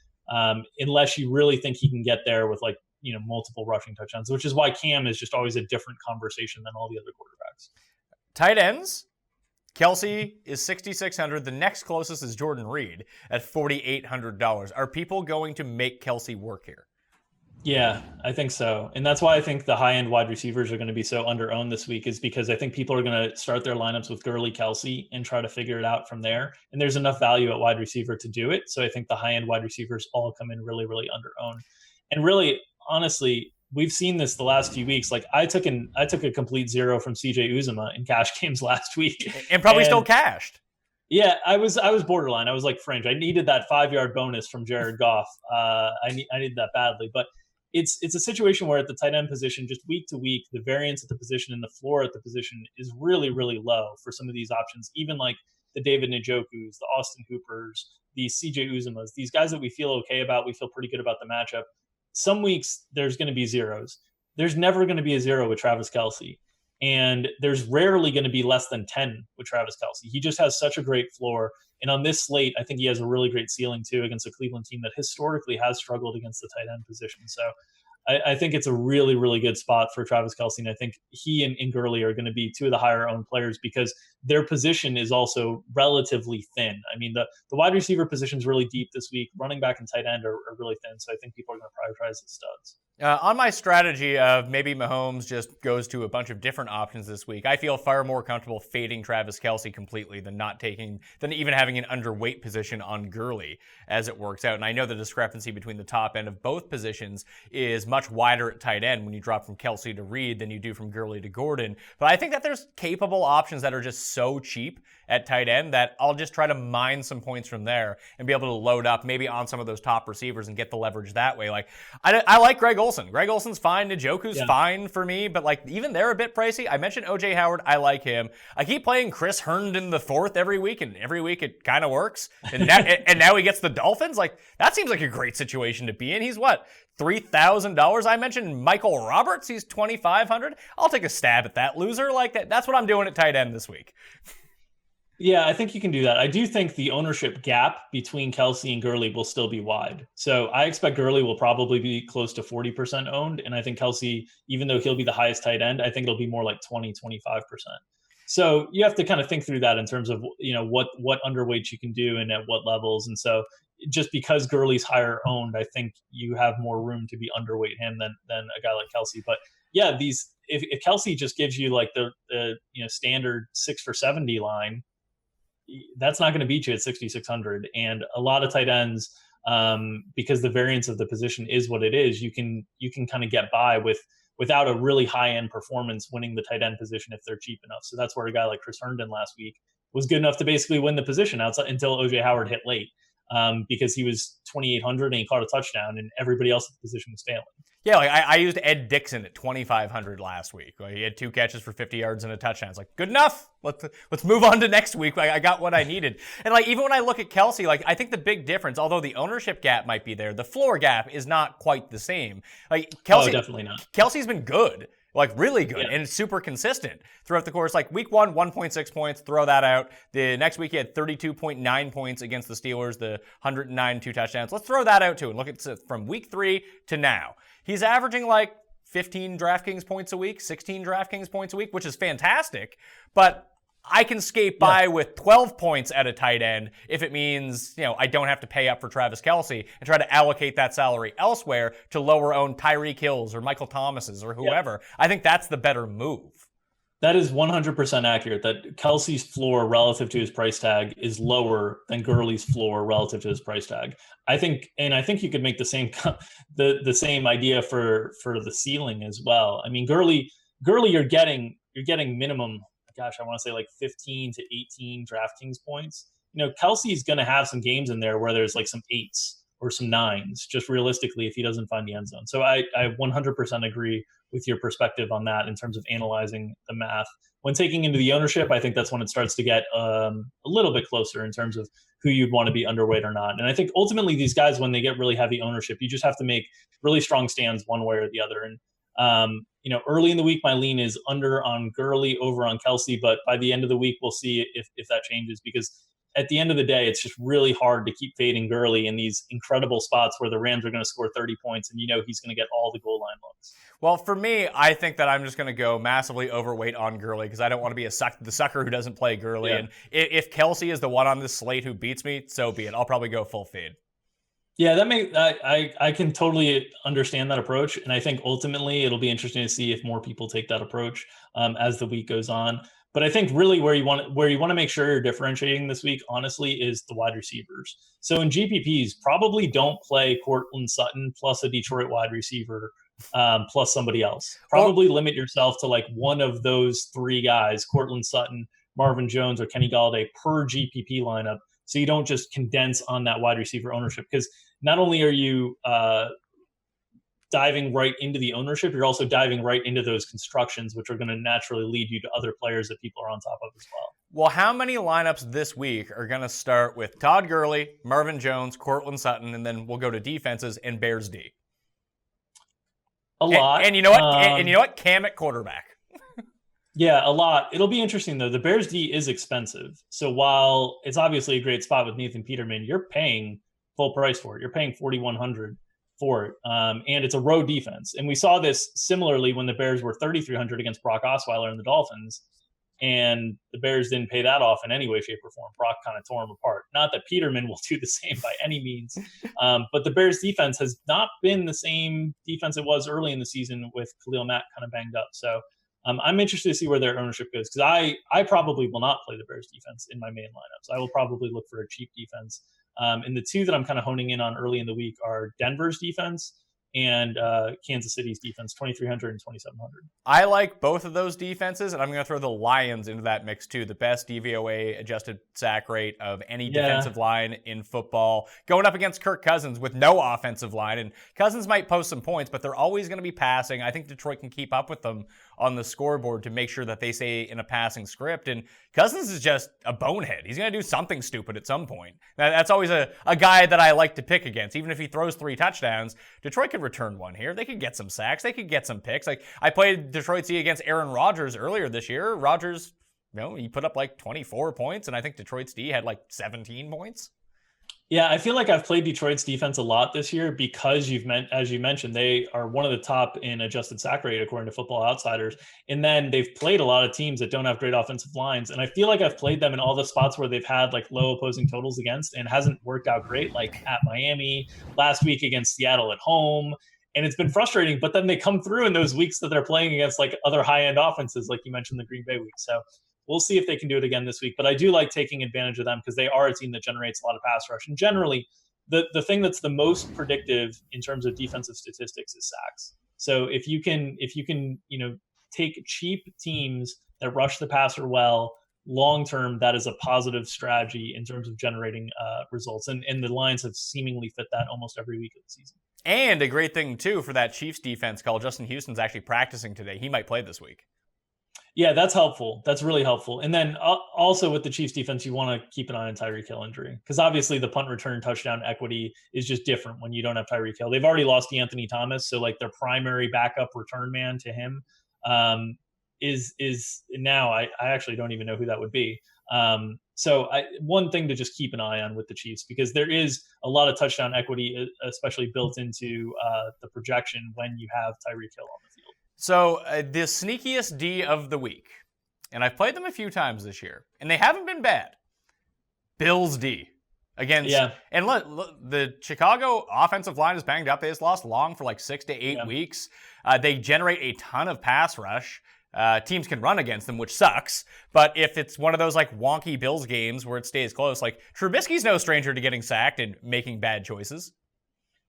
unless you really think he can get there with like, multiple rushing touchdowns, which is why Cam is just always a different conversation than all the other quarterbacks. Tight ends, Kelsey is $6,600. The next closest is Jordan Reed at $4,800. Are people going to make Kelsey work here? Yeah, I think so. And that's why I think the high-end wide receivers are going to be so under-owned this week, is because I think people are going to start their lineups with Gurley, Kelsey, and try to figure it out from there. And there's enough value at wide receiver to do it. So I think the high-end wide receivers all come in really, really under-owned. And really, honestly, we've seen this the last few weeks. Like I took a complete 0 from CJ Uzomah in cash games last week. And probably still cashed. Yeah, I was borderline. I was like fringe. I needed that 5-yard bonus from Jared Goff. I needed that badly. But it's a situation where at the tight end position, just week to week, the variance at the position and the floor at the position is really, really low for some of these options. Even like the David Njoku's, the Austin Hoopers, the CJ Uzomahs, these guys that we feel okay about, we feel pretty good about the matchup. Some weeks there's going to be zeros. There's never going to be a 0 with Travis Kelce. And there's rarely going to be less than 10 with Travis Kelce. He just has such a great floor. And on this slate, I think he has a really great ceiling too against a Cleveland team that historically has struggled against the tight end position. So I think it's a really, really good spot for Travis Kelce. And I think he and Gurley are going to be two of the higher owned players because their position is also relatively thin. I mean, the wide receiver position is really deep this week. Running back and tight end are really thin. So I think people are going to prioritize the studs. On my strategy of maybe Mahomes just goes to a bunch of different options this week, I feel far more comfortable fading Travis Kelce completely than even having an underweight position on Gurley as it works out. And I know the discrepancy between the top end of both positions is much wider at tight end when you drop from Kelce to Reed than you do from Gurley to Gordon. But I think that there's capable options that are just so cheap at tight end that I'll just try to mine some points from there and be able to load up maybe on some of those top receivers and get the leverage that way. Like I like Greg Olsen. Greg Olsen's fine. Njoku's fine for me, but like even they're a bit pricey. I mentioned OJ Howard. I like him. I keep playing Chris Herndon the fourth every week, and every week it kind of works. And now he gets the Dolphins. Like that seems like a great situation to be in. He's what? $3,000. I mentioned Michael Roberts. He's $2,500. I'll take a stab at that loser. Like that's what I'm doing at tight end this week. Yeah, I think you can do that. I do think the ownership gap between Kelce and Gurley will still be wide. So I expect Gurley will probably be close to 40% owned. And I think Kelce, even though he'll be the highest tight end, I think it'll be more like 20-25%. So you have to kind of think through that in terms of, what underweights you can do and at what levels. And so just because Gurley's higher owned, I think you have more room to be underweight him than a guy like Kelce. But yeah, if Kelce just gives you like the standard 6 for 70 line, that's not going to beat you at 6,600. And a lot of tight ends, because the variance of the position is what it is, you can kind of get by without a really high end performance winning the tight end position if they're cheap enough. So that's where a guy like Chris Herndon last week was good enough to basically win the position outside until OJ Howard hit late, because he was 2,800 and he caught a touchdown, and everybody else at the position was failing. Yeah, like I used Ed Dixon at 2,500 last week. Like, he had 2 catches for 50 yards and a touchdown. It's like, good enough. Let's move on to next week. I got what I needed. And like even when I look at Kelce, like I think the big difference, although the ownership gap might be there, the floor gap is not quite the same. Like Kelce, definitely not. Kelce's been good. Like really good and super consistent throughout the course. Like week 1, 1.6 points, throw that out. The next week he had 32.9 points against the Steelers, the 109 2 touchdowns. Let's throw that out too and look at from week 3 to now. He's averaging like 15 DraftKings points a week, 16 DraftKings points a week, which is fantastic. But I can skate by with 12 points at a tight end if it means, I don't have to pay up for Travis Kelce and try to allocate that salary elsewhere to lower owned Tyreek Hills or Michael Thomas's or whoever. I think that's the better move. That is 100% accurate, that Kelce's floor relative to his price tag is lower than Gurley's floor relative to his price tag. I think you could make the same idea for the ceiling as well. I mean, Gurley, you're getting minimum, gosh, I want to say like 15 to 18 DraftKings points. Kelce's going to have some games in there where there's like some 8s or some 9s, just realistically, if he doesn't find the end zone. So I 100% agree with your perspective on that in terms of analyzing the math. When taking into the ownership, I think that's when it starts to get a little bit closer in terms of who you'd want to be underweight or not. And I think ultimately these guys, when they get really heavy ownership, you just have to make really strong stands one way or the other. And early in the week, my lean is under on Gurley, over on Kelce. But by the end of the week, we'll see if that changes, because at the end of the day, it's just really hard to keep fading Gurley in these incredible spots where the Rams are going to score 30 points and he's going to get all the goal line looks. Well, for me, I think that I'm just going to go massively overweight on Gurley because I don't want to be the sucker who doesn't play Gurley. Yeah. And if Kelce is the one on this slate who beats me, so be it. I'll probably go full fade. Yeah, I can totally understand that approach, and I think ultimately it'll be interesting to see if more people take that approach as the week goes on. But I think really where you want to make sure you're differentiating this week, honestly, is the wide receivers. So in GPPs, probably don't play Courtland Sutton plus a Detroit wide receiver plus somebody else. Probably limit yourself to like one of those 3 guys: Courtland Sutton, Marvin Jones, or Kenny Golladay per GPP lineup. So you don't just condense on that wide receiver ownership, because not only are you diving right into the ownership, you're also diving right into those constructions, which are going to naturally lead you to other players that people are on top of as well. Well, how many lineups this week are going to start with Todd Gurley, Marvin Jones, Courtland Sutton, and then we'll go to defenses and Bears D? A lot. And you know what? And you know what? Cam at quarterback. Yeah, a lot. It'll be interesting, though. The Bears D is expensive. So while it's obviously a great spot with Nathan Peterman, you're paying full price for it. You're paying $4,100. for it. And it's a road defense. And we saw this similarly when the Bears were 3,300 against Brock Osweiler and the Dolphins. And the Bears didn't pay that off in any way, shape, or form. Brock kind of tore them apart. Not that Peterman will do the same by any means, but the Bears defense has not been the same defense it was early in the season with Khalil Mack kind of banged up. So I'm interested to see where their ownership goes, because I probably will not play the Bears defense in my main lineups. I will probably look for a cheap defense. And the two that I'm kind of honing in on early in the week are Denver's defense and Kansas City's defense, 2,300 and 2,700. I like both of those defenses, and I'm going to throw the Lions into that mix too. The best DVOA adjusted sack rate of any defensive line in football, going up against Kirk Cousins with no offensive line. And Cousins might post some points, but they're always going to be passing. I think Detroit can keep up with them on the scoreboard to make sure that they stay in a passing script. And Cousins is just a bonehead. He's going to do something stupid at some point. That's always a guy that I like to pick against. Even if he throws 3 touchdowns, Detroit could return one here. They could get some sacks. They could get some picks. Like, I played Detroit D against Aaron Rodgers earlier this year. Rodgers, he put up like 24 points, and I think Detroit's D had like 17 points. Yeah, I feel like I've played Detroit's defense a lot this year because as you mentioned, they are one of the top in adjusted sack rate according to Football Outsiders. And then they've played a lot of teams that don't have great offensive lines. And I feel like I've played them in all the spots where they've had like low opposing totals against and hasn't worked out great, like at Miami, last week against Seattle at home. And it's been frustrating, but then they come through in those weeks that they're playing against like other high-end offenses, like you mentioned the Green Bay week. So we'll see if they can do it again this week. But I do like taking advantage of them because they are a team that generates a lot of pass rush. And generally, the thing that's the most predictive in terms of defensive statistics is sacks. So if you can take cheap teams that rush the passer well, long term, that is a positive strategy in terms of generating results. And the Lions have seemingly fit that almost every week of the season. And a great thing, too, for that Chiefs defense call, Justin Houston's actually practicing today. He might play this week. Yeah, that's helpful. That's really helpful. And then also with the Chiefs defense, you want to keep an eye on Tyreek Hill injury because obviously the punt return touchdown equity is just different when you don't have Tyreek Hill. They've already lost Anthony Thomas, so like their primary backup return man to him is now I actually don't even know who that would be. So one thing to just keep an eye on with the Chiefs, because there is a lot of touchdown equity, especially built into the projection when you have Tyreek Hill on the field. So the sneakiest D of the week, and I've played them a few times this year, and they haven't been bad. Bills D against, and look, the Chicago offensive line is banged up. They just lost Long for like 6 to 8 weeks. They generate a ton of pass rush. Teams can run against them, which sucks. But if it's one of those like wonky Bills games where it stays close, like Trubisky's no stranger to getting sacked and making bad choices.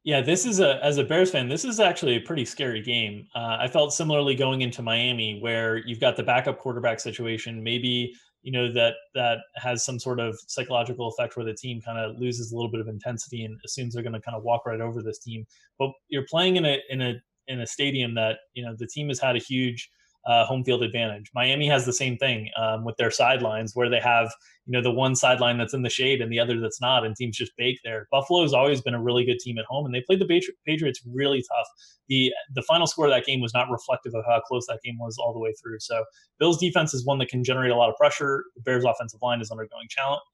Yeah, this is as a Bears fan, this is actually a pretty scary game. I felt similarly going into Miami, where you've got the backup quarterback situation. Maybe that has some sort of psychological effect where the team kind of loses a little bit of intensity and assumes they're going to kind of walk right over this team. But you're playing in a stadium that the team has had a huge home field advantage. Miami has the same thing with their sidelines, where they have the one sideline that's in the shade and the other that's not, and teams just bake there. Buffalo's always been a really good team at home, and they played the Patriots really tough. The final score of that game was not reflective of how close that game was all the way through. So Bills defense is one that can generate a lot of pressure. The Bears offensive line is undergoing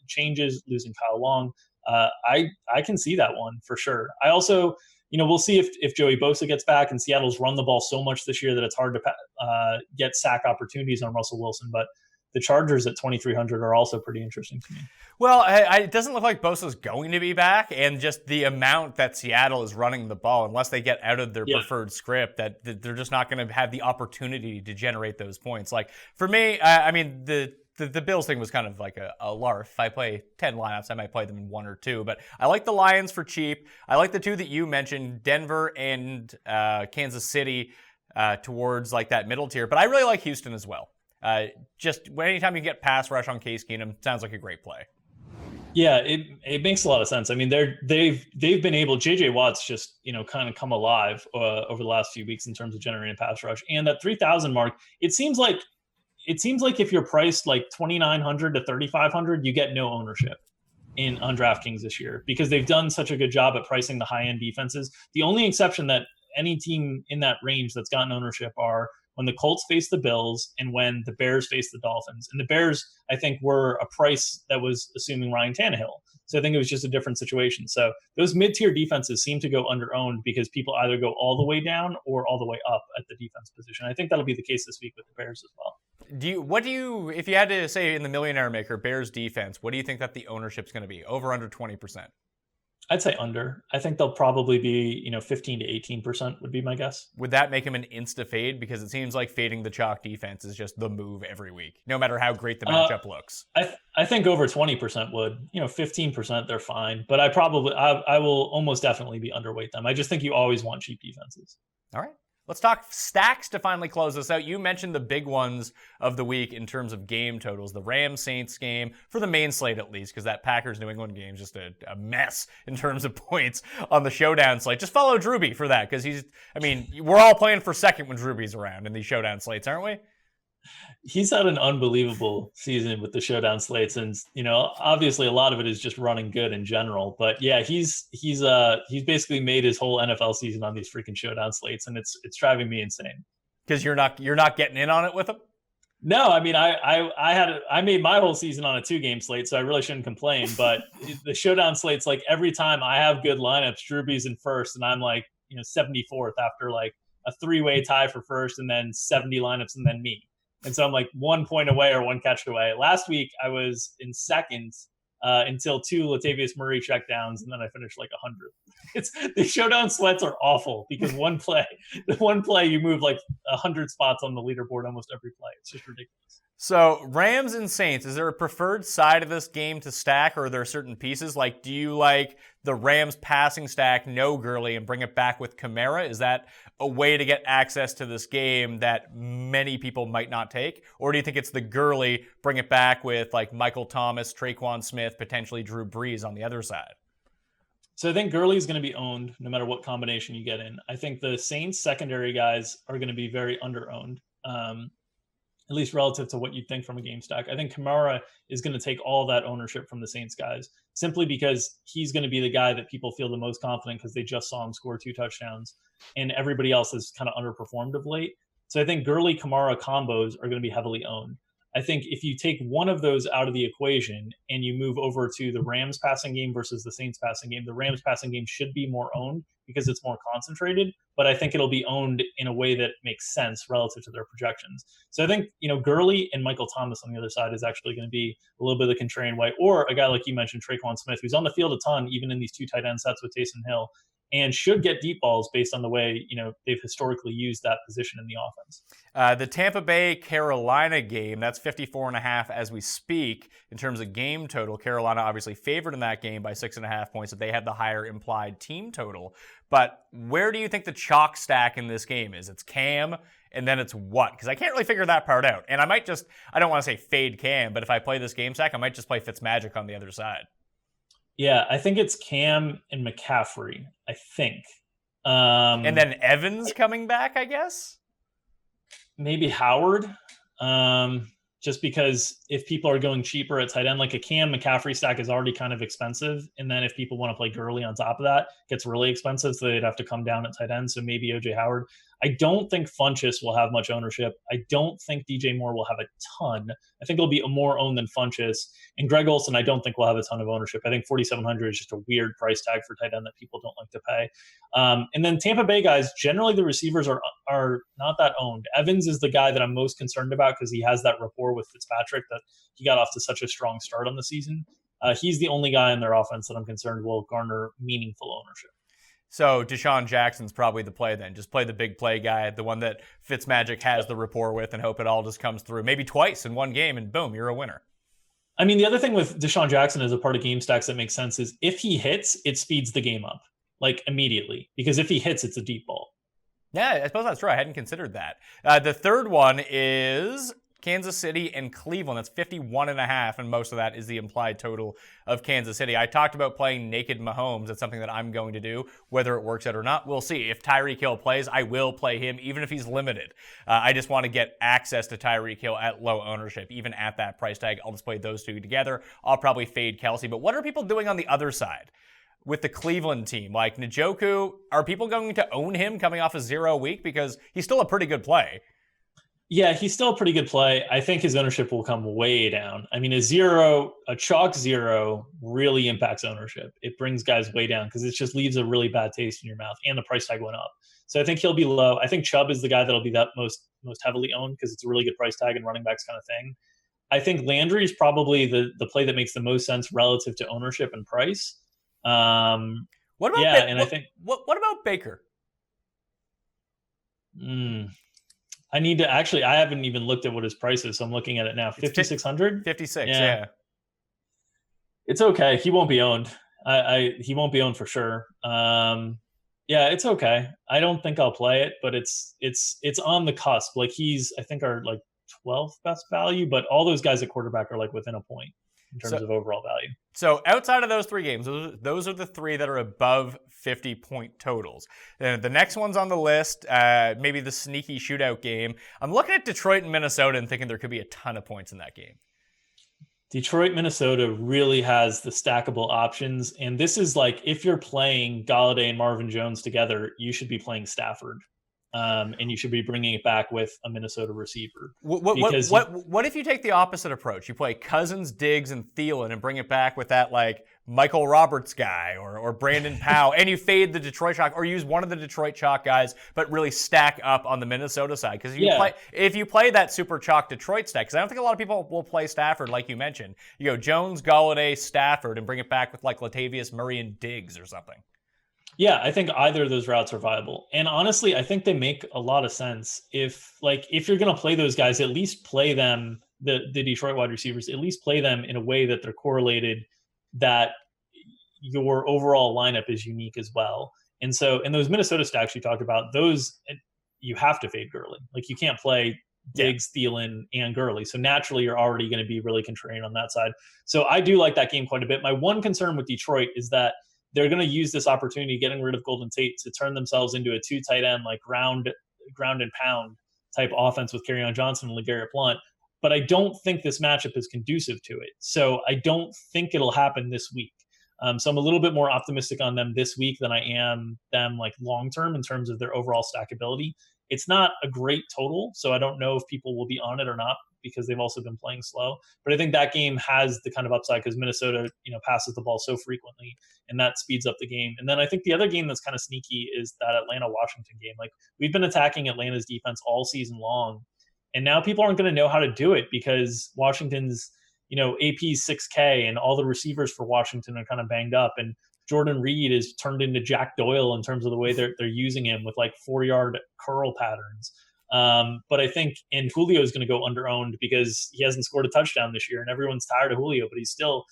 changes, losing Kyle Long. I can see that one for sure. I also we'll see if Joey Bosa gets back, and Seattle's run the ball so much this year that it's hard to get sack opportunities on Russell Wilson. But the Chargers at 2,300 are also pretty interesting to me. Well, it doesn't look like Bosa's going to be back, and just the amount that Seattle is running the ball, unless they get out of their preferred script, that they're just not going to have the opportunity to generate those points. Like for me, the Bills thing was kind of like a larf. If I play 10 lineups, I might play them in 1 or 2. But I like the Lions for cheap. I like the two that you mentioned, Denver and Kansas City, towards like that middle tier. But I really like Houston as well. Just anytime you get pass rush on Case Keenum, sounds like a great play. Yeah, it makes a lot of sense. I mean, they've been able. JJ Watt's just kind of come alive over the last few weeks in terms of generating pass rush, and that 3,000 mark. It seems like if you're priced like 2,900 to 3,500, you get no ownership on DraftKings this year because they've done such a good job at pricing the high end defenses. The only exception that any team in that range that's gotten ownership are when the Colts faced the Bills and when the Bears faced the Dolphins. And the Bears, I think, were a price that was assuming Ryan Tannehill. So I think it was just a different situation. So those mid-tier defenses seem to go under-owned because people either go all the way down or all the way up at the defense position. I think that'll be the case this week with the Bears as well. If you had to say in the Millionaire Maker, Bears defense, what do you think that the ownership's going to be? Over, under 20%? I'd say under. I think they'll probably be, 15 to 18% would be my guess. Would that make him an insta fade? Because it seems like fading the chalk defense is just the move every week, no matter how great the matchup looks. I think over 20% would. 15% they're fine, but I will almost definitely be underweight them. I just think you always want cheap defenses. All right. Let's talk stacks to finally close this out. You mentioned the big ones of the week in terms of game totals. The Rams-Saints game, for the main slate at least, because that Packers-New England game is just a mess in terms of points on the showdown slate. Just follow Drewby for that, because we're all playing for second when Drewby's around in these showdown slates, aren't we? He's had an unbelievable season with the showdown slates, and obviously a lot of it is just running good in general. But yeah, he's basically made his whole NFL season on these freaking showdown slates, and it's driving me insane. Because you're not getting in on it with him? No, I made my whole season on a 2-game slate, so I really shouldn't complain. But the showdown slates, like every time I have good lineups, Drewby's in first, and I'm like 74th after like a 3-way tie for first, and then 70 lineups, and then me. And so I'm like 1 point away or 1 catch away. Last week, I was in second until 2 Latavius Murray checkdowns, and then I finished like 100. The showdown sweats are awful because one play you move like 100 spots on the leaderboard almost every play. It's just ridiculous. So Rams and Saints, is there a preferred side of this game to stack, or are there certain pieces? Like, do you like the Rams passing stack, no Gurley, and bring it back with Kamara? Is that a way to get access to this game that many people might not take? Or do you think it's the Gurley, bring it back with like Michael Thomas, Traquan Smith, potentially Drew Brees on the other side? So I think Gurley is going to be owned no matter what combination you get in. I think the Saints secondary guys are going to be very under-owned. At least relative to what you'd think from a game stack. I think Kamara is going to take all that ownership from the Saints guys simply because he's going to be the guy that people feel the most confident because they just saw him score 2 touchdowns and everybody else has kind of underperformed of late. So I think Gurley Kamara combos are going to be heavily owned. I think if you take one of those out of the equation and you move over to the Rams passing game versus the Saints passing game, the Rams passing game should be more owned because it's more concentrated, but I think it'll be owned in a way that makes sense relative to their projections. So I think, Gurley and Michael Thomas on the other side is actually going to be a little bit of the contrarian way, or a guy like you mentioned, Traquan Smith, who's on the field a ton, even in these 2 tight end sets with Taysom Hill, and should get deep balls based on the way, they've historically used that position in the offense. The Tampa Bay-Carolina game, that's 54.5 as we speak. In terms of game total, Carolina obviously favored in that game by 6.5 points, so they had the higher implied team total. But where do you think the chalk stack in this game is? It's Cam, and then it's what? Because I can't really figure that part out. And I don't want to say fade Cam, but if I play this game stack, I might just play Fitzmagic on the other side. Yeah, I think it's Cam and McCaffrey, I think. And then Evans coming back, I guess? Maybe Howard. Just because if people are going cheaper at tight end, like a Cam McCaffrey stack is already kind of expensive. And then if people want to play Gurley on top of that, it gets really expensive. So they'd have to come down at tight end. So maybe OJ Howard. I don't think Funchess will have much ownership. I don't think DJ Moore will have a ton. I think it'll be more owned than Funchess. And Greg Olsen, I don't think will have a ton of ownership. I think 4,700 is just a weird price tag for tight end that people don't like to pay. And then Tampa Bay guys, generally the receivers are not that owned. Evans is the guy that I'm most concerned about because he has that rapport with Fitzpatrick that he got off to such a strong start on the season. He's the only guy in their offense that I'm concerned will garner meaningful ownership. So Deshaun Jackson's probably the play then. Just play the big play guy, the one that Fitzmagic has the rapport with, and hope it all just comes through. Maybe twice in one game, and boom, you're a winner. I mean, the other thing with Deshaun Jackson as a part of game stacks that makes sense is if he hits, it speeds the game up, like immediately. Because if he hits, it's a deep ball. Yeah, I suppose that's true. I hadn't considered that. The third one is Kansas City and Cleveland. That's 51.5, and most of that is the implied total of Kansas City. I talked about playing naked Mahomes. That's something that I'm going to do. Whether it works out or not, we'll see. If Tyreek Hill plays, I will play him, even if he's limited. I just want to get access to Tyreek Hill at low ownership. Even at that price tag, I'll just play those two together. I'll probably fade Kelsey. But what are people doing on the other side with the Cleveland team? Like Njoku, are people going to own him coming off a 0 week? Because he's still a pretty good play. Yeah, he's still a pretty good play. I think his ownership will come way down. I mean, a chalk 0 really impacts ownership. It brings guys way down because it just leaves a really bad taste in your mouth, and the price tag went up. So I think he'll be low. I think Chubb is the guy that'll be that most heavily owned because it's a really good price tag and running backs kind of thing. I think Landry is probably the play that makes the most sense relative to ownership and price. What about I think what about Baker? I need to I haven't even looked at what his price is, so I'm looking at it now. 5,600? 56, yeah. It's okay. He won't be owned. He won't be owned for sure. Yeah, it's okay. I don't think I'll play it, but it's on the cusp. Like he's, I think, our like 12th best value, but all those guys at quarterback are like within a point in terms of overall value. So outside of those 3 games, those are the 3 that are above 50-point totals. The next one's on the list, maybe the sneaky shootout game. I'm looking at Detroit and Minnesota and thinking there could be a ton of points in that game. Detroit, Minnesota really has the stackable options. And this is like, if you're playing Galladay and Marvin Jones together, you should be playing Stafford. And you should be bringing it back with a Minnesota receiver. What if you take the opposite approach? You play Cousins, Diggs, and Thielen and bring it back with that like Michael Roberts guy or Brandon Powell, and you fade the Detroit chalk, or use one of the Detroit chalk guys, but really stack up on the Minnesota side. Because if you play that super chalk Detroit stack, because I don't think a lot of people will play Stafford like you mentioned. You go Jones, Galladay, Stafford, and bring it back with like Latavius Murray and Diggs or something. Yeah, I think either of those routes are viable. And honestly, I think they make a lot of sense. If you're going to play those guys, at least play them, the Detroit wide receivers, at least play them in a way that they're correlated, that your overall lineup is unique as well. And so in those Minnesota stacks you talked about, those you have to fade Gurley. Like you can't play Diggs, Thielen, and Gurley. So naturally you're already going to be really contrarian on that side. So I do like that game quite a bit. My one concern with Detroit is that they're going to use this opportunity, getting rid of Golden Tate, to turn themselves into a 2 tight end, like ground and pound type offense with Kerryon Johnson and LeGarrette Blount. But I don't think this matchup is conducive to it. So I don't think it'll happen this week. So I'm a little bit more optimistic on them this week than I am them like long-term in terms of their overall stackability. It's not a great total, so I don't know if people will be on it or not, because they've also been playing slow. But I think that game has the kind of upside because Minnesota, passes the ball so frequently, and that speeds up the game. And then I think the other game that's kind of sneaky is that Atlanta-Washington game. Like, we've been attacking Atlanta's defense all season long, and now people aren't going to know how to do it because Washington's, AP's 6K, and all the receivers for Washington are kind of banged up. And Jordan Reed is turned into Jack Doyle in terms of the way they're using him with like 4-yard curl patterns. But I think, and Julio is going to go under-owned because he hasn't scored a touchdown this year, and everyone's tired of Julio, but he's still,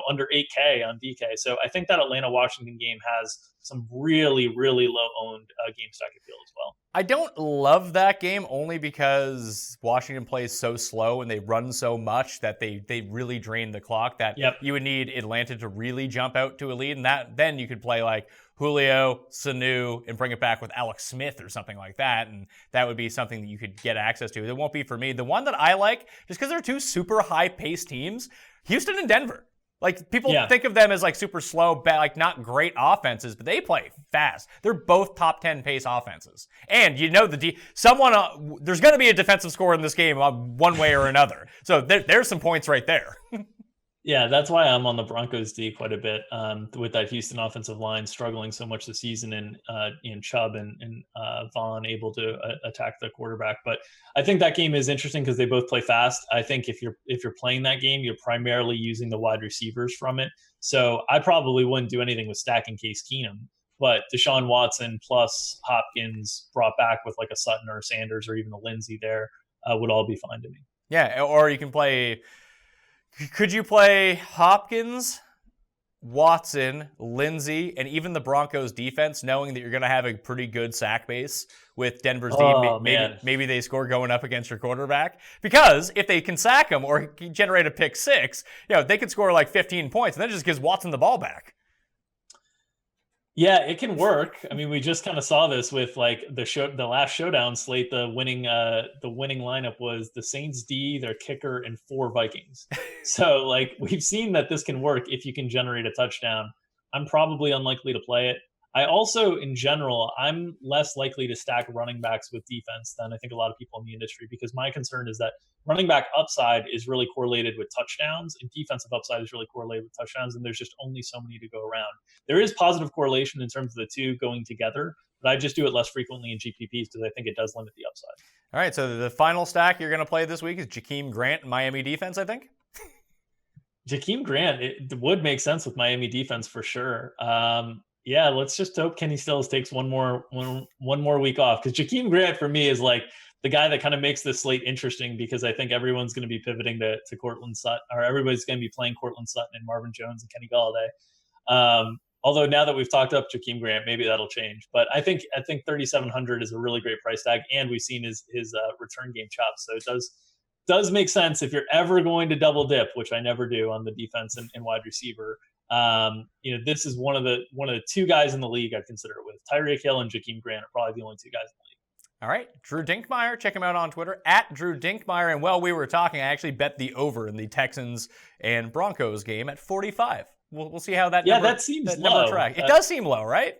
under 8K on DK. So I think that Atlanta-Washington game has some really, really low-owned game stack appeal as well. I don't love that game only because Washington plays so slow and they run so much that they really drain the clock, that you would need Atlanta to really jump out to a lead, and then you could play like Julio, Sanu, and bring it back with Alex Smith or something like that, and that would be something that you could get access to. It won't be for me. The one that I like, just because they're 2 super high-paced teams, Houston and Denver. Like, people think of them as like super slow, like not great offenses, but they play fast. They're both top 10 pace offenses. And there's going to be a defensive score in this game one way or another. So there's some points right there. Yeah, that's why I'm on the Broncos D quite a bit, with that Houston offensive line struggling so much this season, and Chubb and Vaughn able to attack the quarterback. But I think that game is interesting because they both play fast. I think if you're playing that game, you're primarily using the wide receivers from it. So I probably wouldn't do anything with stacking Case Keenum. But Deshaun Watson plus Hopkins brought back with like a Sutton or a Sanders or even a Lindsey there would all be fine to me. Yeah, or you can play... Could you play Hopkins, Watson, Lindsey, and even the Broncos defense, knowing that you're going to have a pretty good sack base with Denver's D? Maybe they score going up against your quarterback. Because if they can sack him or generate a pick 6, they could score like 15 points, and then it just gives Watson the ball back. Yeah, it can work. I mean, we just kind of saw this with like the last showdown slate. The winning lineup was the Saints D, their kicker, and 4 Vikings. So like we've seen that this can work if you can generate a touchdown. I'm probably unlikely to play it. I also, in general, I'm less likely to stack running backs with defense than I think a lot of people in the industry, because my concern is that running back upside is really correlated with touchdowns, and defensive upside is really correlated with touchdowns, and there's just only so many to go around. There is positive correlation in terms of the two going together, but I just do it less frequently in GPPs because I think it does limit the upside. All right, so the final stack you're going to play this week is Jakeem Grant, Miami defense, I think? Jakeem Grant, it would make sense with Miami defense for sure. Yeah, let's just hope Kenny Stills takes one more week off, because Jakeem Grant for me is like the guy that kind of makes this slate interesting, because I think everyone's going to be pivoting to Cortland Sutton, or everybody's going to be playing Cortland Sutton and Marvin Jones and Kenny Galladay. Although now that we've talked up Jakeem Grant, maybe that'll change. But I think 3,700 is a really great price tag, and we've seen his return game chops. So it does make sense if you're ever going to double dip, which I never do on the defense and wide receiver. This is one of the two guys in the league I'd consider it with. Tyreek Hill and Jakeem Grant are probably the only two guys in the league. All right, Drew Dinkmeyer, check him out on Twitter, at Drew Dinkmeyer. And while we were talking, I actually bet the over in the Texans and Broncos game at 45. We'll see how that that seems low. It does seem low, right?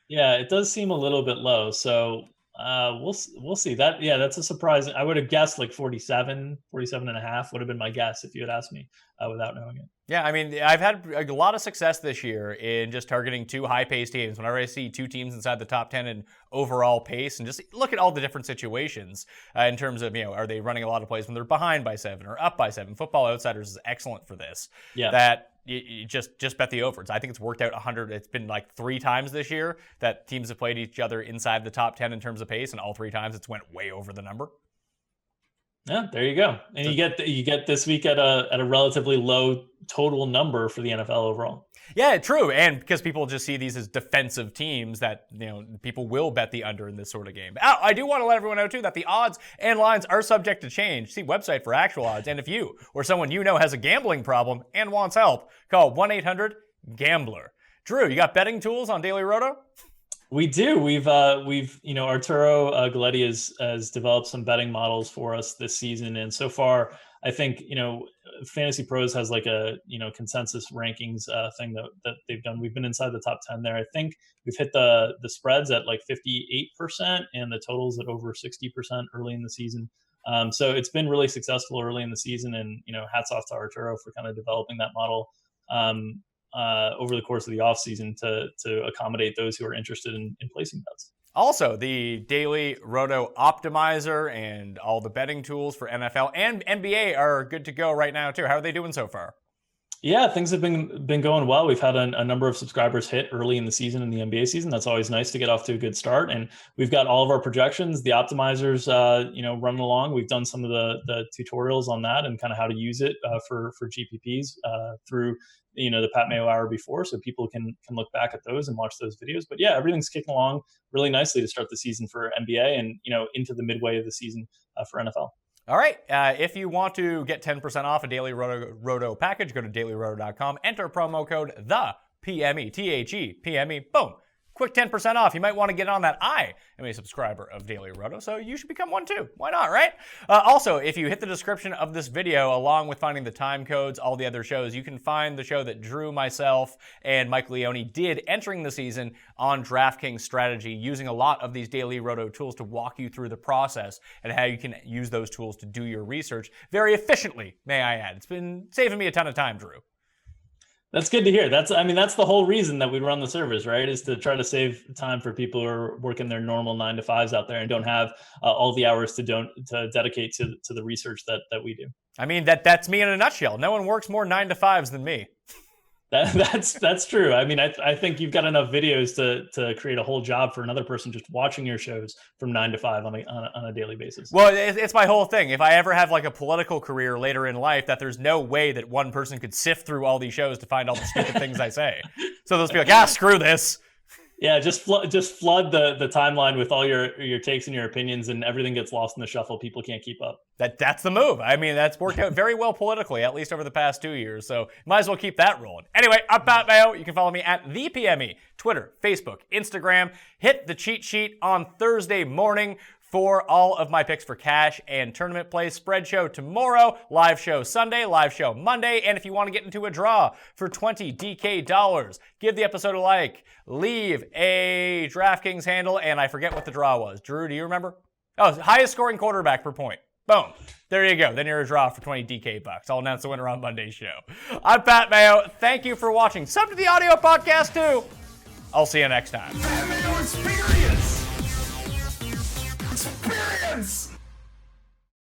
Yeah, it does seem a little bit low. So we'll see. That's a surprise. I would have guessed like 47 and a half would have been my guess if you had asked me without knowing it. Yeah, I mean, I've had a lot of success this year in just targeting two high-paced teams. Whenever I see two teams inside the top 10 in overall pace, and just look at all the different situations in terms of, are they running a lot of plays when they're behind by 7 or up by 7? Football Outsiders is excellent for this. Yeah. That you just bet the over. I think it's worked out 100. It's been like 3 times this year that teams have played each other inside the top 10 in terms of pace, and all 3 times it's went way over the number. Yeah, there you go. And you get this week at a relatively low total number for the NFL overall. Yeah, true. And because people just see these as defensive teams that, people will bet the under in this sort of game. I do want to let everyone know, too, that the odds and lines are subject to change. See website for actual odds. And if you or someone you know has a gambling problem and wants help, call 1-800-GAMBLER. Drew, you got betting tools on Daily Roto? We do. We've Arturo Galletti has developed some betting models for us this season, and so far, I think Fantasy Pros has like a consensus rankings thing that they've done. We've been inside the top 10 there. I think we've hit the spreads at like 58% and the totals at over 60% early in the season. So it's been really successful early in the season, and hats off to Arturo for kind of developing that model over the course of the offseason to accommodate those who are interested in placing bets. Also, the Daily Roto Optimizer and all the betting tools for NFL and NBA are good to go right now, too. How are they doing so far? Yeah, things have been going well. We've had a number of subscribers hit early in the season, in the NBA season. That's always nice to get off to a good start. And we've got all of our projections, the optimizers, running along. We've done some of the tutorials on that and kind of how to use it for GPPs through the Pat Mayo Hour before, so people can look back at those and watch those videos. But yeah, everything's kicking along really nicely to start the season for NBA and into the midway of the season for NFL. All right. If you want to get 10% off a Daily Roto package, go to dailyroto.com, enter promo code THEPME, THEPME, boom. Quick 10% off. You might want to get on that. I am a subscriber of Daily Roto, so you should become one too. Why not, right? Also, if you hit the description of this video, along with finding the time codes, all the other shows, you can find the show that Drew, myself, and Mike Leone did entering the season on DraftKings strategy, using a lot of these Daily Roto tools to walk you through the process and how you can use those tools to do your research very efficiently, may I add. It's been saving me a ton of time, Drew. That's good to hear. That's the whole reason that we run the service, right? Is to try to save time for people who are working their normal 9-to-5s out there and don't have all the hours to dedicate to the research that we do. I mean, that's me in a nutshell. No one works more 9-to-5s than me. That's true. I mean, I think you've got enough videos to create a whole job for another person just watching your shows from 9 to 5 on a daily basis. Well, it's my whole thing. If I ever have like a political career later in life, that there's no way that one person could sift through all these shows to find all the stupid things I say. So they'll just be like, screw this. Yeah, just flood the timeline with all your takes and your opinions, and everything gets lost in the shuffle. People can't keep up. That's the move. I mean, that's worked out very well politically, at least over the past 2 years. So might as well keep that rolling. Anyway, I'm Pat Mayo. You can follow me at ThePME, Twitter, Facebook, Instagram. Hit the cheat sheet on Thursday morning for all of my picks for cash and tournament plays. Spread show tomorrow, live show Sunday, live show Monday, and if you want to get into a draw for 20 DK dollars, give the episode a like, leave a DraftKings handle, and I forget what the draw was. Drew, do you remember? Oh, highest scoring quarterback per point. Boom. There you go. Then you're a draw for 20 DK bucks. I'll announce the winner on Monday's show. I'm Pat Mayo. Thank you for watching. Sub to the audio podcast too. I'll see you next time. Pat Mayo Experience! Experience!